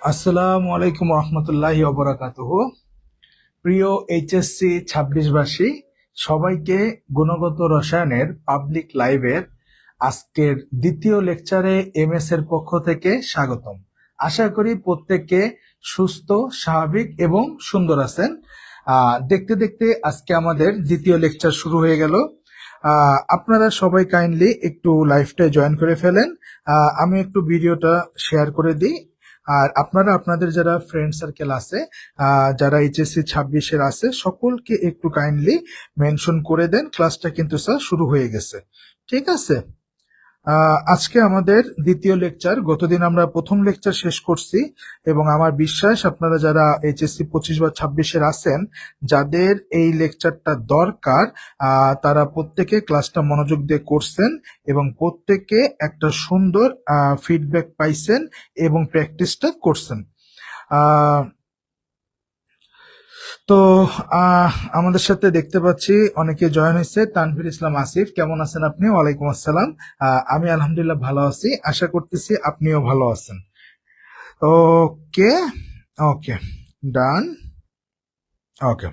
আসসালামু আলাইকুম রহমতুল্লাহি ওবরাকাতুহু। প্রিয় এইচএসসি 26বাসী সবাইকে গুণগত রসায়নের পাবলিক লাইভের আজকের দ্বিতীয় লেকচারে এমএস এর পক্ষ থেকে স্বাগতম। আশা করি প্রত্যেককে সুস্থ, স্বাভাবিক এবং সুন্দর আছেন। দেখতে দেখতে আজকে আমাদের দ্বিতীয় লেকচার শুরু হয়ে গেল। আপনারা সবাই কাইন্ডলি একটু লাইভটা জয়েন করে ফেলেন। আমি একটু ভিডিওটা শেয়ার করে দিই। আর আপনারা আপনাদের যারা ফ্রেন্ড সার্কেল আছে, যারা এইচএসসি 26-এর আছে, সকলকে একটু কাইন্ডলি মেনশন করে দেন। ক্লাসটা কিন্তু স্যার শুরু হয়ে গেছে, ঠিক আছে? আজকে আমাদের দ্বিতীয় লেকচার। গতদিন আমরা প্রথম লেকচার শেষ করছি এবং আমার বিশ্বাস আপনারা যারা এইচএসসি 25 বা 26-এর আছেন, যাদের এই লেকচারটা দরকার, তারা প্রত্যেকে ক্লাসটা মনোযোগ দিয়ে করছেন এবং প্রত্যেকে একটা সুন্দর ফিডব্যাক পাইছেন এবং প্র্যাকটিসটা করছেন। তো আমাদের সাথে দেখতে পাচ্ছি অনেকে জয়েন হয়েছে। তানভীর ইসলাম আসিফ, কেমন আছেন আপনি? ওয়ালাইকুম আসসালাম। আমি আলহামদুলিল্লাহ ভালো আছি, আশা করতেছি আপনিও ভালো আছেন। ওকে ওকে, ডান। ওকে,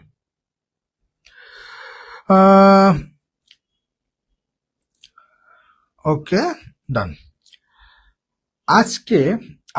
ওকে, ডান। আজকে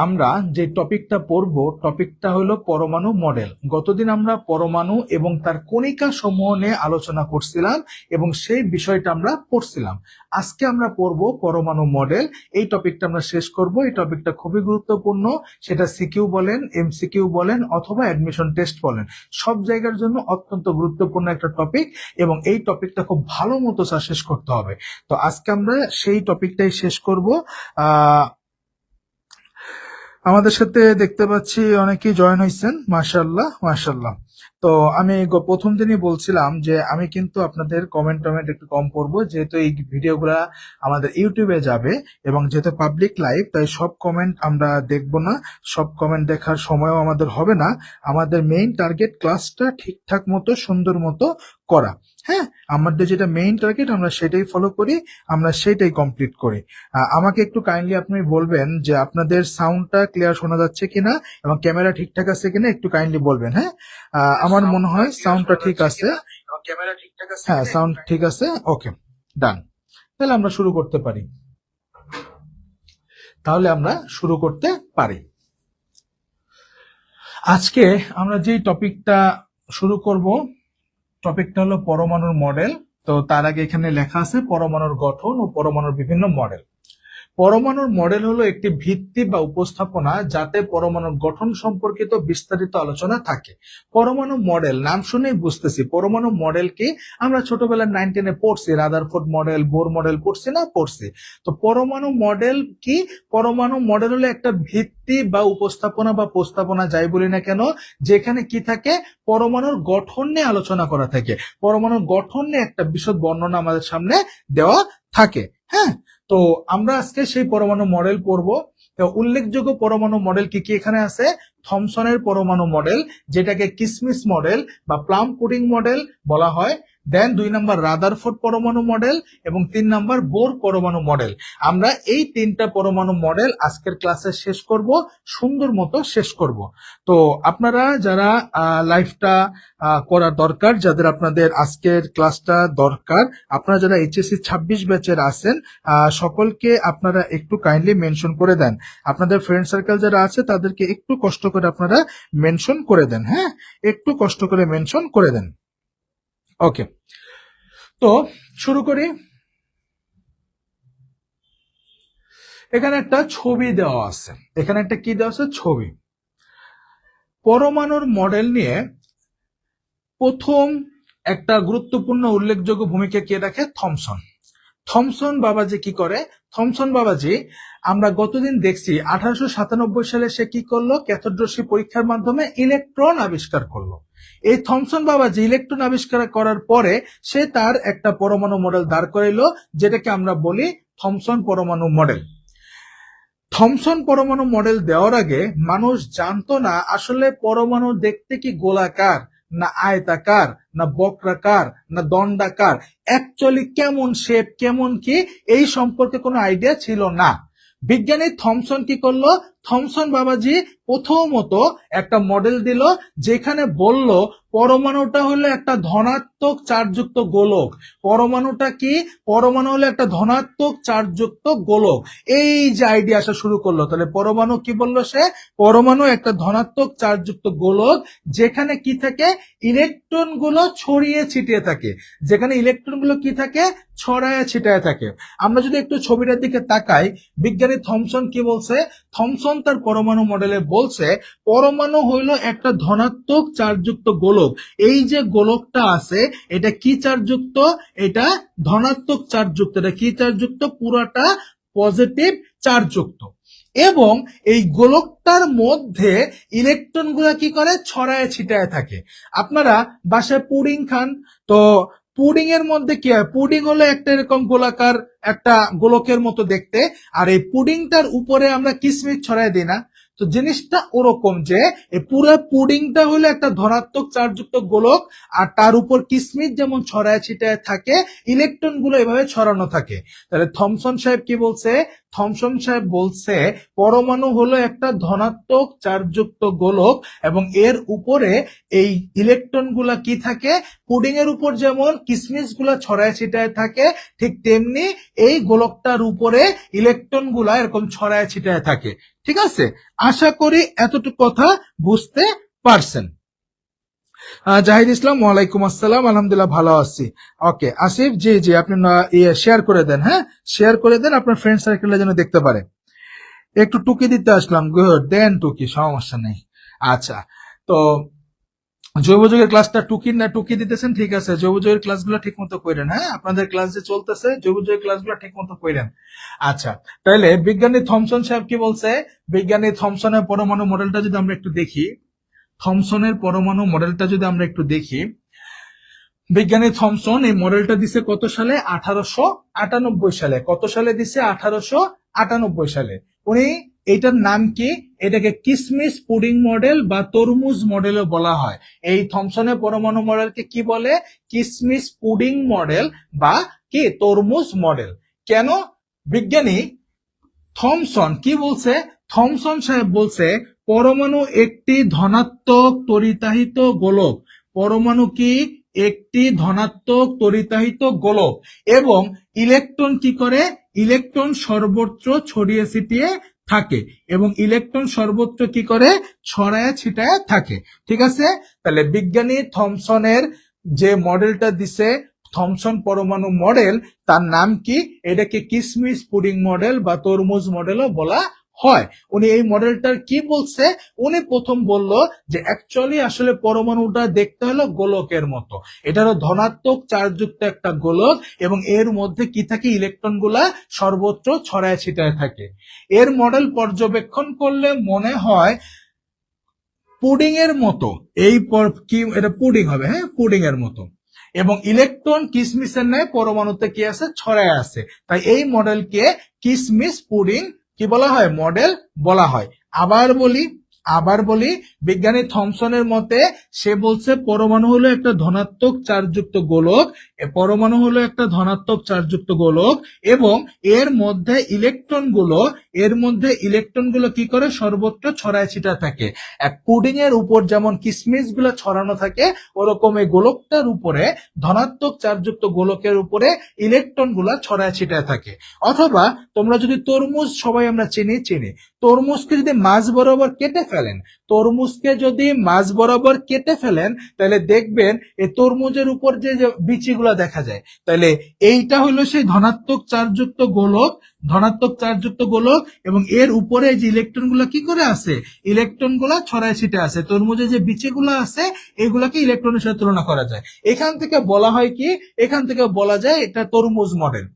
আমরা যে টপিকটা পড়ব, টপিকটা হলো পরমাণু মডেল। গতদিন আমরা পরমাণু এবং তার কণিকা সমূহ নিয়ে আলোচনা করছিলাম এবং সেই বিষয়টা আমরা পড়ছিলাম। আজকে আমরা পড়ব পরমাণু মডেল। এই টপিকটা আমরা শেষ করব। এই টপিকটা খুবই গুরুত্বপূর্ণ। সেটা সিকিউ বলেন, এমসিকিউ বলেন অথবা অ্যাডমিশন টেস্ট বলেন, সব জায়গার জন্য অত্যন্ত গুরুত্বপূর্ণ একটা টপিক এবং এই টপিকটা খুব ভালো মতো শেষ করতে হবে। তো আজকে আমরা সেই টপিকটাই শেষ করব। আমাদের সাথে দেখতে পাচ্ছি অনেকেই জয়েন হয়েছেন, মাশাআল্লাহ মাশাআল্লাহ। তো আমি প্রথম দিনই বলছিলাম যে আমি কিন্তু আপনাদের কমেন্ট একটু কম পড়বো, যেহেতু এই ভিডিওগুলা আমাদের ইউটিউবে যাবে এবং যেহেতু পাবলিক লাইভ, তাই সব কমেন্ট আমরা দেখব না, সব কমেন্ট দেখার সময়ও আমাদের হবে না। আমাদের মেইন টার্গেট ক্লাসটা ঠিকঠাক মতো সুন্দর মতো করা। হ্যাঁ, আমাদের যেটা মেইন টার্গেট আমরা সেটাই ফলো করি, আমরা সেটাই কমপ্লিট করি। আমাকে একটু কাইন্ডলি আপনি বলবেন যে আপনাদের সাউন্ডটা ক্লিয়ার শোনা যাচ্ছে কিনা এবং ক্যামেরা ঠিকঠাক আছে কিনা, একটু কাইন্ডলি বলবেন। হ্যাঁ, আমার মনে হয় সাউন্ডটা ঠিক আছে। হ্যাঁ, সাউন্ড ঠিক আছে। ওকে, ডান। তাহলে আমরা শুরু করতে পারি। আজকে আমরা যে টপিকটা শুরু করব, টপিকটা হলো পরমাণুর মডেল। তো তার আগে এখানে লেখা আছে পরমাণুর গঠন ও পরমাণুর বিভিন্ন মডেল। পরমাণুর মডেল হলো একটি ভিত্তি বা উপস্থাপনা যাতে পরমাণুর গঠন সম্পর্কিত বিস্তারিত আলোচনা থাকে। পরমাণু মডেল নাম শুনেই বুঝতেছি পরমাণু মডেল কি। আমরা ছোটবেলায় 9, 10-এ পড়ছি, রাদারফোর্ড মডেল, বোর মডেল পড়ছি না? পড়ছি। তো পরমাণু মডেল কি? পরমাণু মডেল হলো একটা ভিত্তি বা উপস্থাপনা বা প্রস্তাবনা, যাই বলি না কেন, যেখানে কি থাকে, পরমাণুর গঠন নিয়ে আলোচনা করা থাকে। পরমাণুর গঠন নিয়ে একটা বিশদ বর্ণনা আমাদের সামনে দেওয়া থাকে। হ্যাঁ, তো আমরা আজকে সেই পরমাণু মডেল পড়বো। উল্লেখযোগ্য পরমাণু মডেল কি কি এখানে আছে? থমসনের পরমাণু মডেল, যেটাকে কিসমিস মডেল বা প্লাম পুডিং মডেল বলা হয়। দেন 2 নাম্বার রাদারফোর্ড পরমাণু মডেল এবং 3 নাম্বার বোর পরমাণু মডেল। আমরা এই 3টা পরমাণু মডেল আজকের ক্লাসে শেষ করব, সুন্দর মতো শেষ করব। তো আপনারা যারা লাইভটা করা দরকার, যাদের আপনাদের আজকের ক্লাসটা দরকার, আপনারা যারা এইচএসসি 26 ব্যাচের আছেন, সকলকে আপনারা একটু কাইন্ডলি মেনশন করে দেন। আপনাদের ফ্রেন্ড সার্কেল যারা আছে তাদেরকে একটু কষ্ট করে আপনারা মেনশন করে দেন। হ্যাঁ, একটু কষ্ট করে মেনশন করে দেন। ওকে, তো শুরু করি। এখানে একটা ছবি দেওয়া আছে, এখানে একটা কি দেওয়া আছে? ছবি। পরমাণুর মডেল নিয়ে প্রথম একটা গুরুত্বপূর্ণ উল্লেখযোগ্য ভূমিকা কে রাখে? থমসন। থমসন বাবাজি কি করে? থমসন বাবাজি আমরা গতদিন দেখছি 1897 সালে সে কি করলো? ক্যাথোড রশ্মি পরীক্ষার মাধ্যমে ইলেকট্রন আবিষ্কার করলো। এই থমসন বাবাজি ইলেকট্রন আবিষ্কার করার পরে সে তার একটা পরমাণু মডেল দাঁড় করাইলো, যেটাকে আমরা বলি থমসন পরমাণু মডেল। থমসন পরমাণু মডেল দেওয়ার আগে মানুষ জানতো না আসলে পরমাণু দেখতে কি গোলাকার, না আয়তাকার, না বক্রাকার, না দণ্ডাকার, অ্যাকচুয়ালি কেমন শেপ, কেমন কি, এই সম্পর্কে কোনো আইডিয়া ছিল না। বিজ্ঞানী থমসন কি করলো? থমসন বাবাজি প্রথমত একটা মডেল দিল, যেখানে বলল পরমাণুটা হলো একটা ধনাত্মক চার্জযুক্ত গোলক। পরমাণুটা কি? পরমাণু হলো একটা ধনাত্মক চার্জযুক্ত গোলক। এই যে আইডিয়া আসা শুরু করলো, তাহলে পরমাণু কি বললো সে? পরমাণু একটা ধনাত্মক চার্জযুক্ত গোলক, যেখানে কি থাকে? ইলেকট্রন গুলো ছড়িয়ে ছিটিয়ে থাকে। যেখানে ইলেকট্রন গুলো কি থাকে? ছড়ায় ছিটায় থাকে। আমরা যদি একটু ছবিটার দিকে তাকাই, বিজ্ঞানী থমসন কি বলছে? থমসন তার পরমাণু মডেলে বলছে পরমাণু হইল একটা ধনাত্মক চার্জযুক্ত গোলক। এই যে গোলকটা আছে, এটা কি চার্জযুক্ত? এটা ধনাত্মক চার্জযুক্ত। এটা কি চার্জযুক্ত? পুরাটা পজিটিভ চার্জযুক্ত। এবং এই গোলকটার মধ্যে ইলেকট্রন গুলা কি করে? ছড়ায় ছিটায় থাকে। আপনারা বাসায় পুডিং খান, তো পুডিং এর মধ্যে কি হয়? পুডিং হলো একটা এরকম গোলাকার একটা গোলকের মতো দেখতে, আর এই পুডিংটার উপরে আমরা কিসমিস ছড়াই দিই না? তো জিনিসটা ওরকম, যে এই পুরো পুডিংটা হলো একটা ধনাত্মক চার্জযুক্ত গোলক, আর তার উপর কিসমিস যেমন ছড়ায় ছিটায় থাকে, ইলেকট্রন গুলো এভাবে ছড়ানো থাকে। তাহলে থমসন সাহেব কি বলছে? থমসন সাহেব বলছে পরমাণু হলো একটা ধনাত্মক চার্জযুক্ত গোলক, এবং এর উপরে এই ইলেকট্রন গুলা কি থাকে? পুডিং এর উপর যেমন কিসমিস গুলা ছড়ায় ছিটায় থাকে, ঠিক তেমনি এই গোলকটার উপরে ইলেকট্রন গুলা এরকম ছড়ায় ছিটায় থাকে। ঠিক আছে, আশা করি এতটুকু কথা বুঝতে পারছেন। জাহিদ ইসলাম, ওয়ালাইকুম আসসালাম, আলহামদুলিল্লাহ ভালো আছি। ওকে আসিফ, জি জি, আপনি শেয়ার করে দেন, হ্যাঁ শেয়ার করে দেন, আপনার ফ্রেন্ড সার্কেলে যেন দেখতে পারে। একটু টুকি দিতে আসলাম, গুড, দেন টুকি, সমস্যা নেই। আচ্ছা, তো জৈব যুগের ক্লাসটা টুকি দিতেছেন, ঠিক আছে। জৈব যুগের ক্লাসগুলো ঠিক মতো করেন, হ্যাঁ আপনাদের ক্লাস যে চলতেছে জৈব যুগের ক্লাসগুলো ঠিক মতো করেন। আচ্ছা, তাহলে বিজ্ঞানী থমসন সাহেব কি বলছে? বিজ্ঞানী থমসনের পরমাণু মডেলটা যদি আমরা একটু দেখি, থমসনের পরমাণু মডেলটা যদি আমরা একটু দেখি, বিজ্ঞানী থমসন এই মডেলটা দিছে কত সালে? 1898 সালে। কত সালে দিছে? 1898 সালে। উনি এটার নাম কি? এটাকে কিসমিস পুডিং মডেল বা তরমুজ মডেলও বলা হয়। এই থমসনের পরমাণু মডেলকে কি বলে? কিসমিস পুডিং মডেল বা কি তরমুজ মডেল। কেন? বিজ্ঞানী থমসন কি বলছে? থমসন সাহেব বলছে পরমাণু একটি ধনাত্মক তড়িতাহিত গোলক। পরমাণু কি? একটি ধনাত্মক তড়িতাহিত গোলক, এবং ইলেকট্রন কি করে? ইলেকট্রন সর্বত্র ছড়িয়ে ছিটিয়ে থাকে, এবং ইলেকট্রন সর্বত্র কি করে? ছড়ায় ছিটায় থাকে। ঠিক আছে, তাহলে বিজ্ঞানী থমসনের যে মডেলটা দিছে, থমসন পরমাণু মডেল, তার নাম কি? এটাকে কিসমিস পুডিং মডেল বা তরমুজ মডেলও বলা হয়। উনি এই মডেলটার কি বলছে? উনি প্রথম বলল যে অ্যাকচুয়ালি আসলে পরমাণুটা দেখতে হলো গোলকের মতো। এটারও ধনাত্মক চার্জযুক্ত একটা গোলক, এবং এর মধ্যে কি থাকে? ইলেকট্রন গুলা সর্বত্র ছড়ায় ছিটায় থাকে। এর মডেল পর্যবেক্ষণ করলে মনে হয় পুডিং এর মতো। কি এটা পুডিং হবে, হ্যাঁ পুডিং এর মতো, এবং ইলেকট্রন কিসমিসের ন্যায় পরমাণুতে কি আছে? ছড়ায় আছে। তাই এই মডেলকে কিসমিস পুডিং কি বলা হয়? মডেল বলা হয়। আবার বলি বিজ্ঞানী থমসনের মতে সে বলছে পরমাণু হলো একটা ধনাত্মক চার্জযুক্ত গোলক। পরমাণু হলো একটা ধনাত্মক চার্জযুক্ত গোলক, এবং এর মধ্যে ইলেকট্রন গুলো কি করে? সর্বত্র ছড়ায় ছিটায় থাকে। এক পুডিং এর উপর যেমন কিসমিস গুলো ছড়ানো থাকে, ওরকম এই গোলকটার উপরে, ধনাত্মক চার্জযুক্ত গোলকের উপরে ইলেকট্রন গুলা ছড়ায় ছিটায় থাকে। অথবা তোমরা যদি তরমুজ, সবাই আমরা চিনি, তরমুজকে যদি মাঝ বরাবর কেটে ফেলেন, তাহলে দেখবেন এই তরমুজের উপর যে বিচিগুলা দেখা যায়। তাহলে এইটা হলো সেই ধনাত্মক চার্জযুক্ত গোলক, এবং এর উপরে যে ইলেকট্রন গুলা কি করে আছে? ইলেকট্রন গুলা ছড়ায় ছিটে আছে। তরমুজে যে বিচিগুলো আছে, এগুলাকে ইলেকট্রনের সাথে তুলনা করা যায়। এখান থেকে বলা যায় এটা তরমুজ মডেল।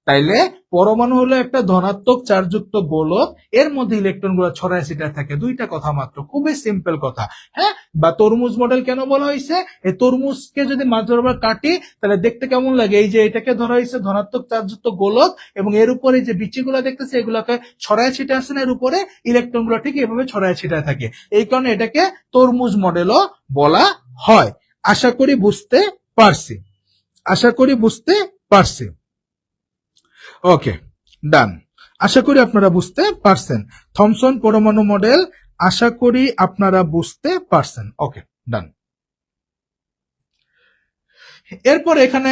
তাইলে পরমাণু হলো একটা ধনাত্মক চার্জযুক্ত গোলক, এর মধ্যে ইলেকট্রন গুলো ছড়ায় ছিটায় থাকে। দুইটা কথা মাত্র, খুবই সিম্পল কথা, হ্যাঁ। বা তরমুজ মডেল কেন বলা হয়েছে? এই তরমুজকে যদি মাঝ বরাবর কাটি, তাহলে দেখতে কেমন লাগে? এই যে এটাকে ধরা হয়েছে ধনাত্মক চার্জযুক্ত গোলক, এবং এর উপরে যে বিচিগুলো দেখতেছে, এগুলোকে ছড়ায় ছিটায় আছে না, এর উপরে ইলেকট্রন গুলো ঠিক এভাবে ছড়ায় ছিটায় থাকে। এই কারণে এটাকে তরমুজ মডেলও বলা হয়। আশা করি বুঝতে পারছি। ওকে, ডান। আশা করি আপনারা বুঝতে পারছেন। থমসন পরমাণু মডেল আশা করি আপনারা বুঝতে পারছেন। ওকে, ডান। এরপর এখানে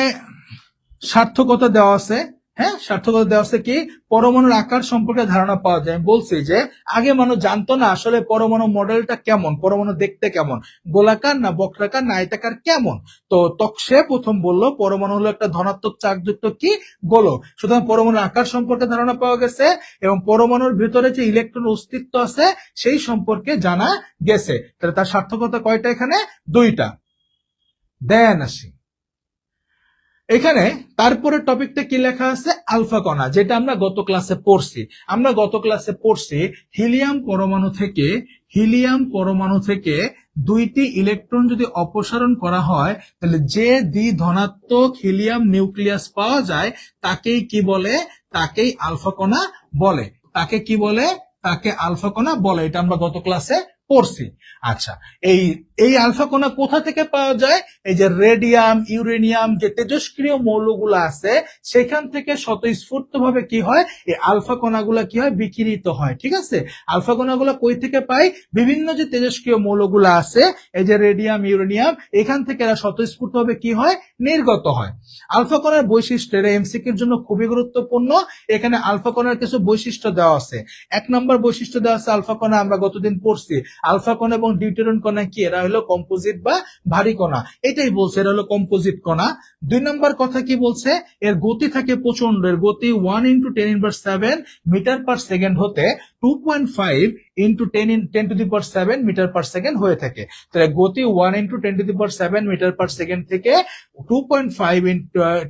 সার্থকতা দেওয়া আছে। হ্যাঁ, সার্থকতা দেওয়া আছে কি, পরমাণুর আকার সম্পর্কে ধারণা পাওয়া যায়। বলছি যে আগে মানুষ জানতো না আসলে পরমাণু মডেলটা কেমন, পরমাণু দেখতে কেমন, গোলাকার না বক্রাকার না আয়তাকার কেমন। তো সে প্রথম বলল পরমাণু হলো একটা ধনাত্মক চার্জযুক্ত কি গোলক। সুতরাং পরমাণুর আকার সম্পর্কে ধারণা পাওয়া গেছে এবং পরমাণুর ভিতরে যে ইলেকট্রন অস্তিত্ব আছে সেই সম্পর্কে জানা গেছে। তাহলে তার সার্থকতা কয়টা? এখানে দুইটা। দেন আসি এখানে, তারপরে টপিকটা কি লেখা আছে, আলফা কণা, যেটা আমরা গত ক্লাসে পড়ছি। হিলিয়াম পরমাণু থেকে দুইটি ইলেকট্রন যদি অপসারণ করা হয় তাহলে যে দ্বি ধনাত্মক হিলিয়াম নিউক্লিয়াস পাওয়া যায় তাকেই কি বলে, তাকেই আলফা কণা বলে। তাকে কি বলে? তাকে আলফা কণা বলে। এটা আমরা গত ক্লাসে পড়ছি। আচ্ছা, এই আলফা কণা কোথা থেকে পাওয়া যায়? এই যে রেডিয়াম, ইউরেনিয়াম, যে তেজস্ক্রিয় মৌলগুলো আছে সেখান থেকে স্বতঃস্ফূর্ত ভাবে কি হয়, এই আলফা কণাগুলা কি হয়, বিকিরিত হয়। ঠিক আছে, আলফা কণাগুলা কই থেকে পাই? বিভিন্ন যে তেজস্ক্রিয় মৌলগুলো আছে, এই যে রেডিয়াম, ইউরেনিয়াম, এখান থেকে এরা স্বতঃস্ফূর্ত ভাবে কি হয়, নির্গত হয়। আলফা কণার বৈশিষ্ট্য, এরা এমসিকিউর জন্য খুবই গুরুত্বপূর্ণ। এখানে আলফা কণার কিছু বৈশিষ্ট্য দেওয়া আছে। 1 নম্বর বৈশিষ্ট্য দেওয়া আছে আলফা কণা, আমরা গতদিন পড়ছি। আলফা কণা এবং ডিউটেরন কণা কি, এরা হলো কম্পোজিট বা ভারী কণা। এটাই বলছে, এরা হলো কম্পোজিট কণা। 2 নম্বর কথা কি বলছে, এর গতি থাকে প্রচন্ড। এর গতি 1 × 10⁻⁷ মিটার পার সেকেন্ড হতে 2.5 × 10⁻⁷ মিটার পার সেকেন্ড হয়ে থাকে। তাহলে গতি 1 × 10⁻⁷ মিটার পার সেকেন্ড থেকে 2.5 ×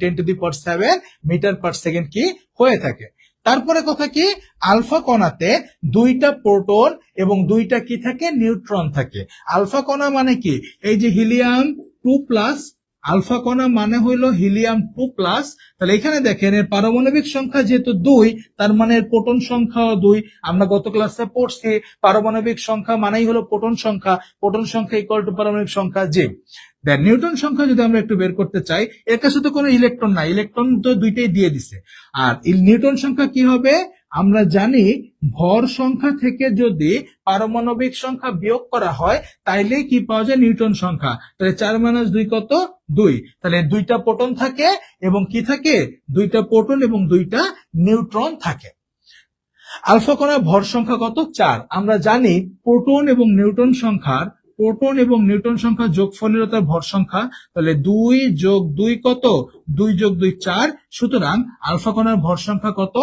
10⁻⁷ মিটার পার সেকেন্ড কি হয়ে থাকে। তারপরে কথা কি, আলফা কণাতে দুইটা প্রোটন এবং দুইটা কি থাকে, নিউট্রন থাকে। আলফা কণা মানে কি, এই যে হিলিয়াম 2+, আলফা কণা মানে হইলো হিলিয়াম 2+। তাহলে এখানে দেখেন এর পারমাণবিক সংখ্যা যেহেতু 2, তার মানে এর প্রোটন সংখ্যাও 2। আমরা গত ক্লাসে পড়ছি পারমাণবিক সংখ্যা মানেই হলো প্রোটন সংখ্যা ইকুয়াল টু পারমাণবিক সংখ্যা জি। দেন নিউটন সংখ্যা যদি আমরা একটু বের করতে চাই, এর কাছে তো কোনো ইলেকট্রন নাই, ইলেকট্রন তো দুইটাই দিয়ে দিছে। আর নিউটন সংখ্যা কি হবে, আমরা জানি ভর সংখ্যা থেকে যদি পারমাণবিক সংখ্যা বিয়োগ করা হয় তাইলে কি পাওয়া যায়, নিউটন সংখ্যা। তাহলে 4 - 2 কত, 2। তাহলে দুইটা প্রোটন থাকে এবং কি থাকে, দুইটা প্রোটন এবং দুইটা নিউট্রন থাকে। আলফা কণার ভর সংখ্যা কত, 4। আমরা জানি প্রোটন এবং নিউট্রন সংখ্যা যোগফলের তার ভর সংখ্যা। তাহলে 2 + 2 কত, 2 + 2 4। সুতরাং আলফা কণার ভর সংখ্যা কত,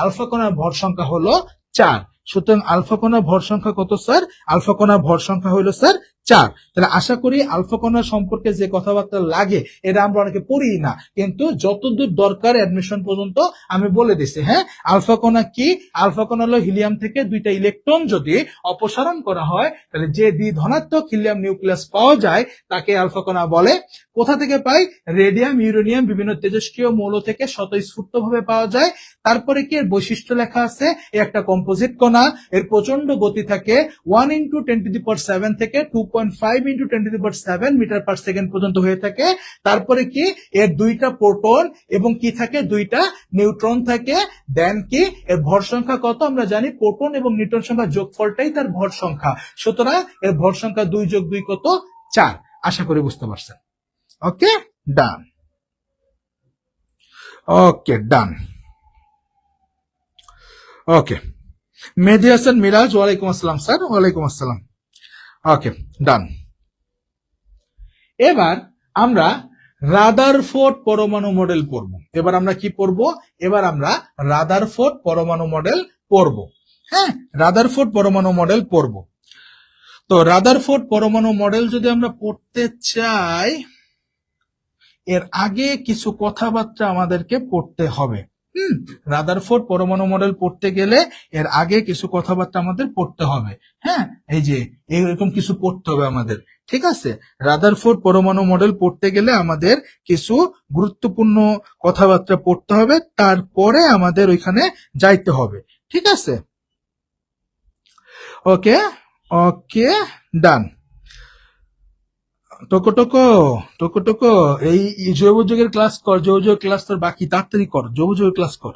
আলফা কণার ভর সংখ্যা হলো 4। সুতরাং আলফা কণার ভর সংখ্যা কত স্যার, আলফা কণার ভর সংখ্যা হলো স্যার 4। তাহলে আশা করি আলফা কণা সম্পর্কে যে কথাবার্তা লাগে এটা আমরা অনেকে পড়ি না, কিন্তু যতদূর দরকার অ্যাডমিশন পর্যন্ত আমি বলে দিছি। হ্যাঁ, আলফা কণা কি, আলফা কণা হলো হিলিয়াম থেকে দুইটা ইলেকট্রন যদি অপসারণ করা হয় তাহলে যে দ্বি ধনাত্মক হিলিয়াম নিউক্লিয়াস পাওয়া যায় তাকে আলফা কণা বলে। কোথা থেকে পাই, রেডিয়াম, ইউরেনিয়াম, বিভিন্ন তেজস্ক্রিয় মৌল থেকে স্বতঃস্ফূর্ত ভাবে পাওয়া যায়। তারপরে কি, এর বৈশিষ্ট্য লেখা আছে, একটা কম্পোজিট কণা, এর প্রচন্ড গতি থাকে 1 × 10⁻⁷ থেকে 2.5 × 10⁻⁷ মিটার পার সেকেন্ড পর্যন্ত হয়ে থাকে। তারপরে কি, এর দুইটা প্রোটন এবং কি থাকে, দুইটা নিউট্রন থাকে। দেন কি, এর ভর সংখ্যা কত, আমরা জানি প্রোটন এবং নিউট্রন সংখ্যা যোগফলটাই তার ভর সংখ্যা। সুতরাং এর ভর সংখ্যা 2 + 2 কত, 4। আশা করি বুঝতে পারছেন। ওকে, ডান। ওকে, ডান। ওকে, মেহেদী হাসান মিরাজ, ওয়ালাইকুম আসসালাম স্যার, ওয়ালাইকুম আসসালাম। ওকে, ডান। এবার আমরা রাদারফোর্ড পরমাণু মডেল পড়ব। এবার আমরা কি পড়ব, এবার আমরা রাদারফোর্ড পরমাণু মডেল পড়ব। হ্যাঁ, রাদারফোর্ড পরমাণু মডেল পড়ব। তো রাদারফোর্ড পরমাণু মডেল যদি আমরা পড়তে চাই, এর আগে কিছু কথাবার্তা আমাদেরকে পড়তে হবে। রাদারফোর্ড পরমাণু মডেল পড়তে গেলে এর আগে কিছু কথাবার্তা আমাদের পড়তে হবে। হ্যাঁ, এই যে এরকম কিছু পড়তে হবে আমাদের। ঠিক আছে, রাদারফোর্ড পরমাণু মডেল পড়তে গেলে আমাদের কিছু গুরুত্বপূর্ণ কথাবার্তা পড়তে হবে, তারপরে আমাদের ওইখানে যাইতে হবে। ঠিক আছে, ওকে ওকে, ডান। টোকো টোকো টোকো টোকো, এই জৈব যুগের ক্লাস কর, জৈব যুগের ক্লাস তোর বাকি, তাড়াতাড়ি কর, জৈব যুগের ক্লাস কর।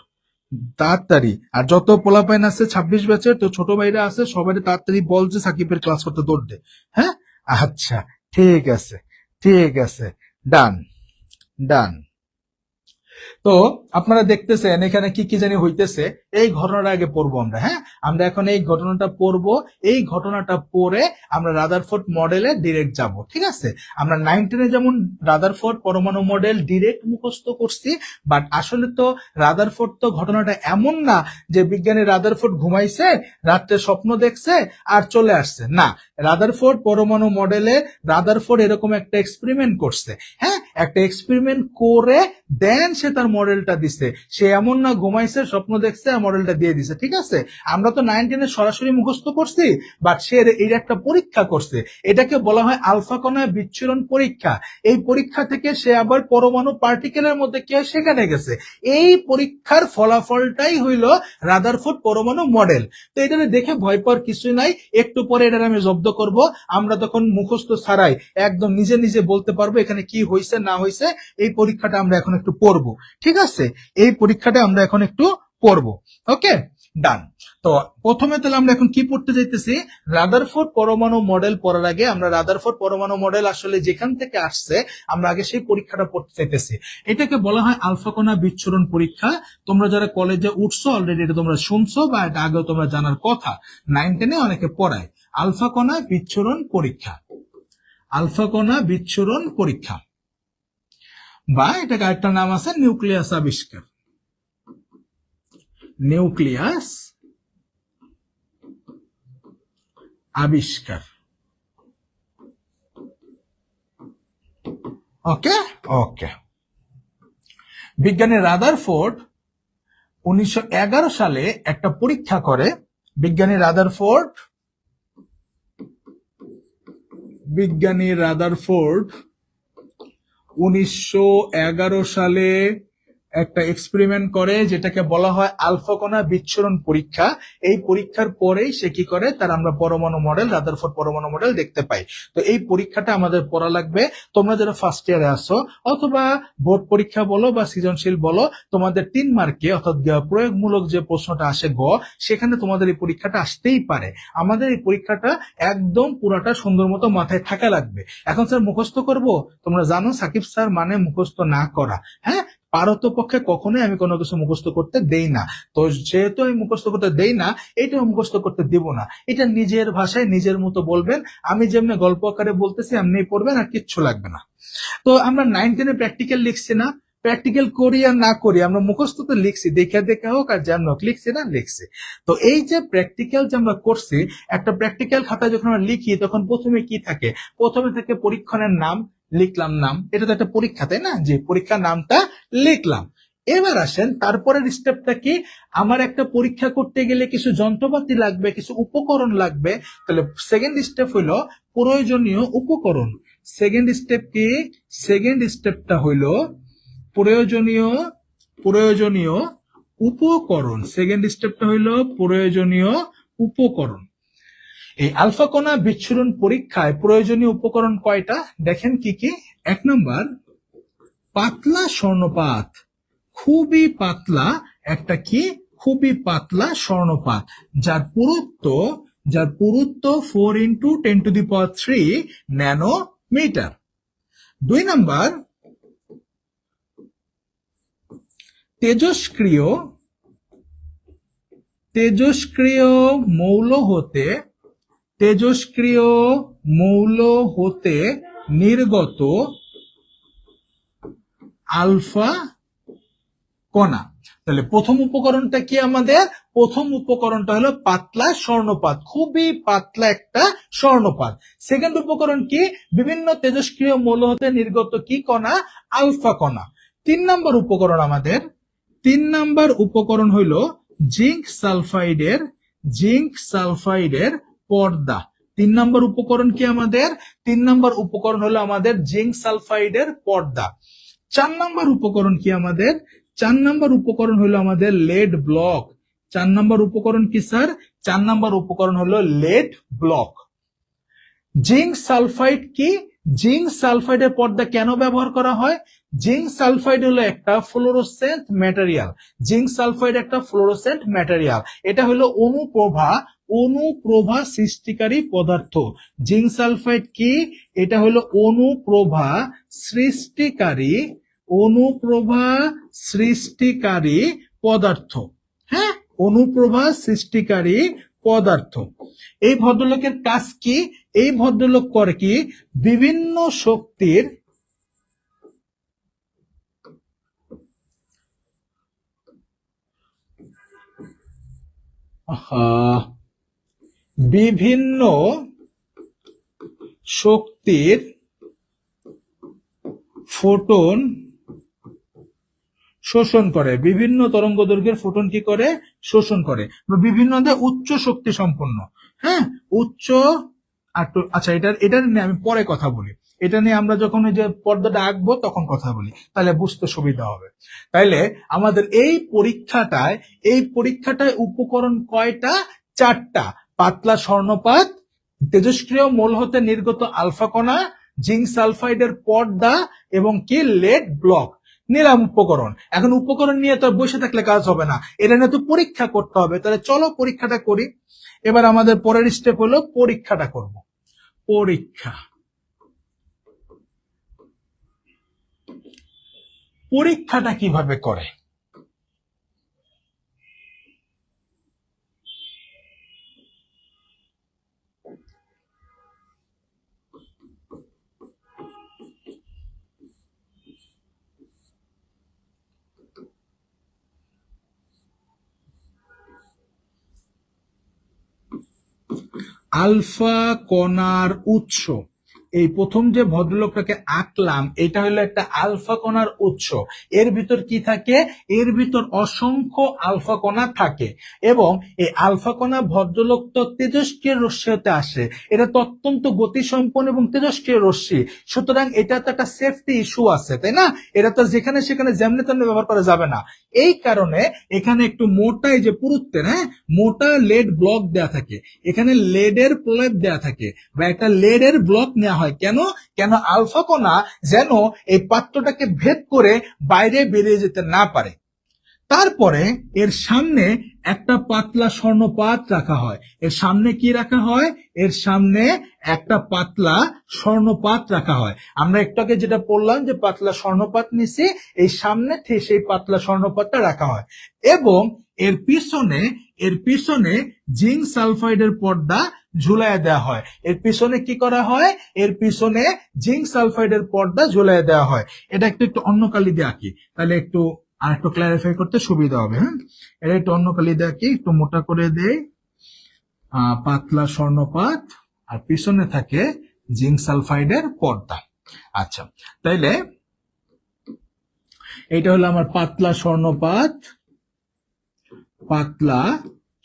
তাড়াতাড়ি। আর যত পোলাপাইন আছে 26 ব্যাচের, তো ছোট ভাইরা আছে, সবাই তাড়াতাড়ি বল যে সাকিবের ক্লাস করতে দৌড় দে। হ্যাঁ, আচ্ছা, ঠিক আছে, ঠিক আছে, ডান, ডান। তো আপনারা দেখতেছেন এখানে কি কি জানি হইতেছে। এই ঘটনাটা আগে পড়বো আমরা। হ্যাঁ, আমরা এখন এই ঘটনাটা পড়বো। এই ঘটনাটা পড়ে আমরা রাদারফোর্ড মডেলে ডিরেক্ট যাব। ঠিক আছে, আমরা 9-10 যেমন রাদারফোর্ড পরমাণু মডেল ডিরেক্ট মুখস্থ করছি, বাট আসলে তো রাদারফোর্ড তো ঘটনাটা এমন না যে বিজ্ঞানী রাদারফোর্ড ঘুমাইছে, রাত্রে স্বপ্ন দেখছে আর চলে আসছে। না, রাদারফোর্ড পরমাণু মডেলে রাদারফোর্ড এরকম একটা এক্সপেরিমেন্ট করছে। হ্যাঁ, একটা এক্সপেরিমেন্ট করে দেন সে তার মডেলটা দিছে। সে এমন না ঘুমাইছে, স্বপ্ন দেখছে আর মডেলটা দিয়ে দিছে। ঠিক আছে, আমরা তো 9-10 সরাসরি মুখস্থ করছি, বাট সে এর একটা পরীক্ষা করছে। এটাকে বলা হয় আলফা কণা বিচ্ছুরণ পরীক্ষা। এই পরীক্ষা থেকে সে আবার পরমাণু পার্টিকেলের মধ্যে কি হয় সেখানে গেছে। এই পরীক্ষার ফলাফলটাই হইল রাদারফোর্ড পরমাণু মডেল। তো এটা দেখে ভয় পাওয়ার কিছুই নাই। একটু পরে এটা আমি জব্দ করব। আমরা তখন মুখস্থ ছাড়াই একদম নিজে নিজে বলতে পারবো এখানে কি হয়েছে না হয়েছে। এই পরীক্ষাটা আমরা এখন একটু পড়বো। ঠিক আছে, এই পরীক্ষাটা আমরা এখন একটু পড়বো। ওকে, ডান। তো প্রথমে তাহলে আমরা এখন কি পড়তে যাইতেছি, রাদারফোর্ড পরমাণু মডেল পড়ার আগে আমরা রাদারফোর্ড পরমাণু মডেল আসলে যেখান থেকে আসছে আমরা আগে সেই পরীক্ষাটা পড়তে চাইতেছি। এটাকে বলা হয় আলফা কণা বিচ্ছুরণ পরীক্ষা। তোমরা যারা কলেজে উঠছো অলরেডি এটা তোমরা শুনছো বা এটা আগেও তোমরা জানার কথা, 9-10 অনেকে পড়ায়। আলফা কণা বিচ্ছুরণ পরীক্ষা, আলফা কণা বিচ্ছুরণ পরীক্ষা, বা এটাকে আরেকটা নাম আছে নিউক্লিয়াস আবিষ্কার, নিউক্লিয়াস আবিষ্কার। ওকে, ওকে। বিজ্ঞানী রাদারফোর্ড 1911 সালে একটা পরীক্ষা করে। বিজ্ঞানী রাদারফোর্ড 1911 সালে একটা এক্সপেরিমেন্ট করে যেটাকে বলা হয় আলফা কণা বিচ্ছুরণ পরীক্ষা। এই পরীক্ষার পরেই সে কি করে, তার আমরা পরমাণু মডেল রাদারফোর্ড পরমাণু মডেল দেখতে পাই। তো এই পরীক্ষাটা আমাদের পড়া লাগবে। তোমরা যারা ফার্স্ট ইয়ারে আসো অথবা বোর্ড পরীক্ষা বলো বা সৃজনশীল বলো, তোমাদের 3 মার্কে অর্থাৎ প্রয়োগমূলক যে প্রশ্নটা আসে গ, সেখানে তোমাদের এই পরীক্ষাটা আসতেই পারে। আমাদের এই পরীক্ষাটা একদম পুরাটা সুন্দর মতো মাথায় থাকা লাগবে। এখন স্যার মুখস্থ করব, তোমরা জানো সাকিব স্যার মানে মুখস্থ না করা। হ্যাঁ, পারতপক্ষে কখনোই আমি কোনো কিছু মুখস্থ করতে দেই না। তো যেহেতু আমি মুখস্থ করতে দেই না, এটাও মুখস্থ করতে দিব না। এটা নিজের ভাষায় নিজের মতো বলবেন। আমি যেমনি গল্প আকারে বলতেছি এমনি পড়বেন, আর কিচ্ছু লাগবে না। তো আমরা 9-10 প্র্যাকটিক্যাল লিখছি না, প্র্যাকটিক্যাল করি আর না করি আমরা মুখস্থ তো লিখছি, দেখে দেখে হোক আর যেমন হোক লিখছি না, লিখছি। তো এই যে প্র্যাকটিক্যাল যে আমরা করছি, একটা প্র্যাকটিক্যাল খাতায় যখন আমরা লিখি তখন প্রথমে কি থাকে, প্রথমে থাকে পরীক্ষণের নাম, লিখলাম নাম। এটা তো একটা পরীক্ষা, তাই না, যে পরীক্ষার নামটা লিখলাম। এবার আসেন তারপরের স্টেপটা কি, আমার একটা পরীক্ষা করতে গেলে কিছু যন্ত্রপাতি লাগবে, কিছু উপকরণ লাগবে। তাহলে সেকেন্ড স্টেপ হইলো প্রয়োজনীয় উপকরণ। সেকেন্ড স্টেপ কি, সেকেন্ড স্টেপটা হইল প্রয়োজনীয় প্রয়োজনীয় উপকরণ। সেকেন্ড স্টেপটা হইল প্রয়োজনীয় উপকরণ। এই আলফা কণা বিচ্ছুরণ পরীক্ষায় প্রয়োজনীয় উপকরণ কয়টা দেখেন কি কি। 1 নম্বর পাতলা স্বর্ণপাত, খুবই পাতলা একটা কি, খুবই পাতলা স্বর্ণপাত, যার পুরুত্ব 4 × 10⁻³ ন্যানোমিটার। 2 নম্বর তেজস্ক্রিয় মৌল হতে নির্গত আলফা কণা। তাহলে প্রথম উপকরণটা কি আমাদের, প্রথম উপকরণটা হলো পাতলা স্বর্ণপাত, খুবই পাতলা একটা স্বর্ণপাত। সেকেন্ড উপকরণ কি, বিভিন্ন তেজস্ক্রিয় মৌল হতে নির্গত কি কণা, আলফা কণা। 3 নম্বর উপকরণ আমাদের, 3 নম্বর উপকরণ হইল জিঙ্ক সালফাইডের পর্দা। 3 নম্বর উপকরণ কি আমাদের, 3 নম্বর উপকরণ হলো আমাদের জিঙ্ক সালফাইডের পর্দা। 4 নম্বর উপকরণ কি আমাদের, 4 নম্বর উপকরণ হলো আমাদের লেড ব্লক। 4 নম্বর উপকরণ কি স্যার, 4 নম্বর উপকরণ হলো লেড ব্লক। জিঙ্ক সালফাইড কি? জিঙ্ক সালফাইডের পর্দা কেন ব্যবহার করা হয়? জিঙ্ক সালফাইড হলো একটা ফ্লোরোসেন্ট ম্যাটেরিয়াল। জিঙ্ক সালফাইড একটা ফ্লোরোসেন্ট ম্যাটেরিয়াল। এটা হলো অনুপ্রভা সৃষ্টিকারী পদার্থ। জিঙ্ক সালফাইড কি? এটা হলো অনুপ্রভা সৃষ্টিকারী পদার্থ। হ্যাঁ, অনুপ্রভা সৃষ্টিকারী পদার্থ। এই ভদ্রলোকের কাজ কি? এই ভদ্রলোক করে কি? বিভিন্ন শক্তির বিভিন্ন শক্তির ফোটন শোষণ করে, বিভিন্ন তরঙ্গ দৈর্ঘ্যের ফোটন কি করে? শোষণ করে। বিভিন্ন উচ্চ শক্তি সম্পন্ন। হ্যাঁ, উচ্চ। আচ্ছা, এটা নিয়ে আমি পরে কথা বলি। এটা নিয়ে আমরা যখন ওই যে পর্দাটা আঁকবো তখন কথা বলি, তাহলে বুঝতে সুবিধা হবে। তাইলে আমাদের এই পরীক্ষাটায় উপকরণ কয়টা? 4টা। পাতলা স্বর্ণপাত, তেজস্ক্রিয় মৌল হতে নির্গত আলফা কণা, জিঙ্ক সালফাইডের পর্দা এবং কি লেড ব্লক। নিলাম উপকরণ। এখন উপকরণ নিয়ে তো বসে থাকলে কাজ হবে না, এটা নিয়ে তো পরীক্ষা করতে হবে। তাহলে চলো পরীক্ষাটা করি। এবার আমাদের পরের স্টেপ হলো পরীক্ষাটা করব। পরীক্ষাটা কিভাবে করে? আলফা কণার উৎস। এই প্রথম যে ভদ্রলোকটাকে আঁকলাম, এটা হলো একটা আলফা কণার উৎস। এর ভিতর কি থাকে? এর ভিতর অসংখ্য আলফা কণা থাকে। এবং এই আলফা কণা ভদ্রলোক তো তেজস্ক্রিয় রশ্মি হতে আসে। এটা তো অত্যন্ত গতিসম্পন্ন এবং তেজস্ক্রিয় রশ্মি, সুতরাং এটা তো একটা সেফটি ইস্যু আছে, তাই না? এটা তো যেখানে সেখানে যেমনি তেমনি ব্যবহার করা যাবে না। এই কারণে এখানে একটু মোটা, এই যে পুরুত্বের, হ্যাঁ, মোটা লেড ব্লক দেয়া থাকে। এখানে লেডের প্রলেপ দেয়া থাকে বা একটা লেডের ব্লক নেওয়া হয়। কেন? আলফা কণা যেন এই পাত্রটাকে ভেদ করে বাইরে বেরিয়ে যেতে না পারে। তারপরে এর সামনে একটা পাতলা স্বর্ণপাত রাখা হয়। এর সামনে কি রাখা হয়? এর সামনে একটা পাতলা স্বর্ণপাত রাখা হয়। আমরা একটু আগে যেটা পড়লাম যে পাতলা স্বর্ণপাত নিছি, এই সামনে সেই পাতলা স্বর্ণপাতটা রাখা হয়। এবং এর পিছনে জিঙ্ক সালফাইডের পর্দা ঝুলাইয়া দেওয়া হয়। এর পিছনে কি করা হয়? এর পিছনে জিঙ্ক সালফাইডের পর্দা ঝুলাইয়া দেওয়া হয়। এটা একটু অন্য কালি দিয়ে আঁকি, তাহলে একটু আর একটু ক্লারিফাই করতে সুবিধা হবে। হ্যাঁ, এটা একটু অন্য কালি দিয়ে আঁকি, একটু মোটা করে দেই। পাতলা স্বর্ণপাত, আর পিছনে থাকে জিঙ্ক সালফাইডের পর্দা। আচ্ছা, তাইলে এটা হলো আমার পাতলা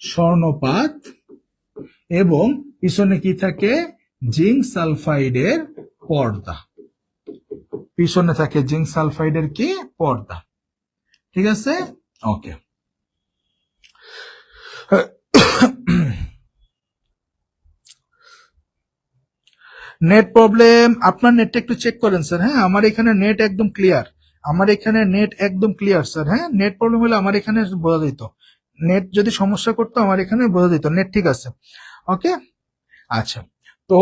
স্বর্ণপাত এবং পিছনে কি থাকে? জিঙ্ক সালফাইডের পর্দা। পিছনে থাকে জিঙ্ক সালফাইডের কি পর্দা। ঠিক আছে, ওকে। Net problem? আপনার নেটটা একটু চেক করেন স্যার। হ্যাঁ, আমার এখানে নেট একদম ক্লিয়ার। স্যার। হ্যাঁ, নেট প্রবলেম হলে আমার এখানে বোঝা যেত। নেট যদি সমস্যা করতো আমার এখানে বোঝা যেত নেট ঠিক আছে। ওকে, আচ্ছা। তো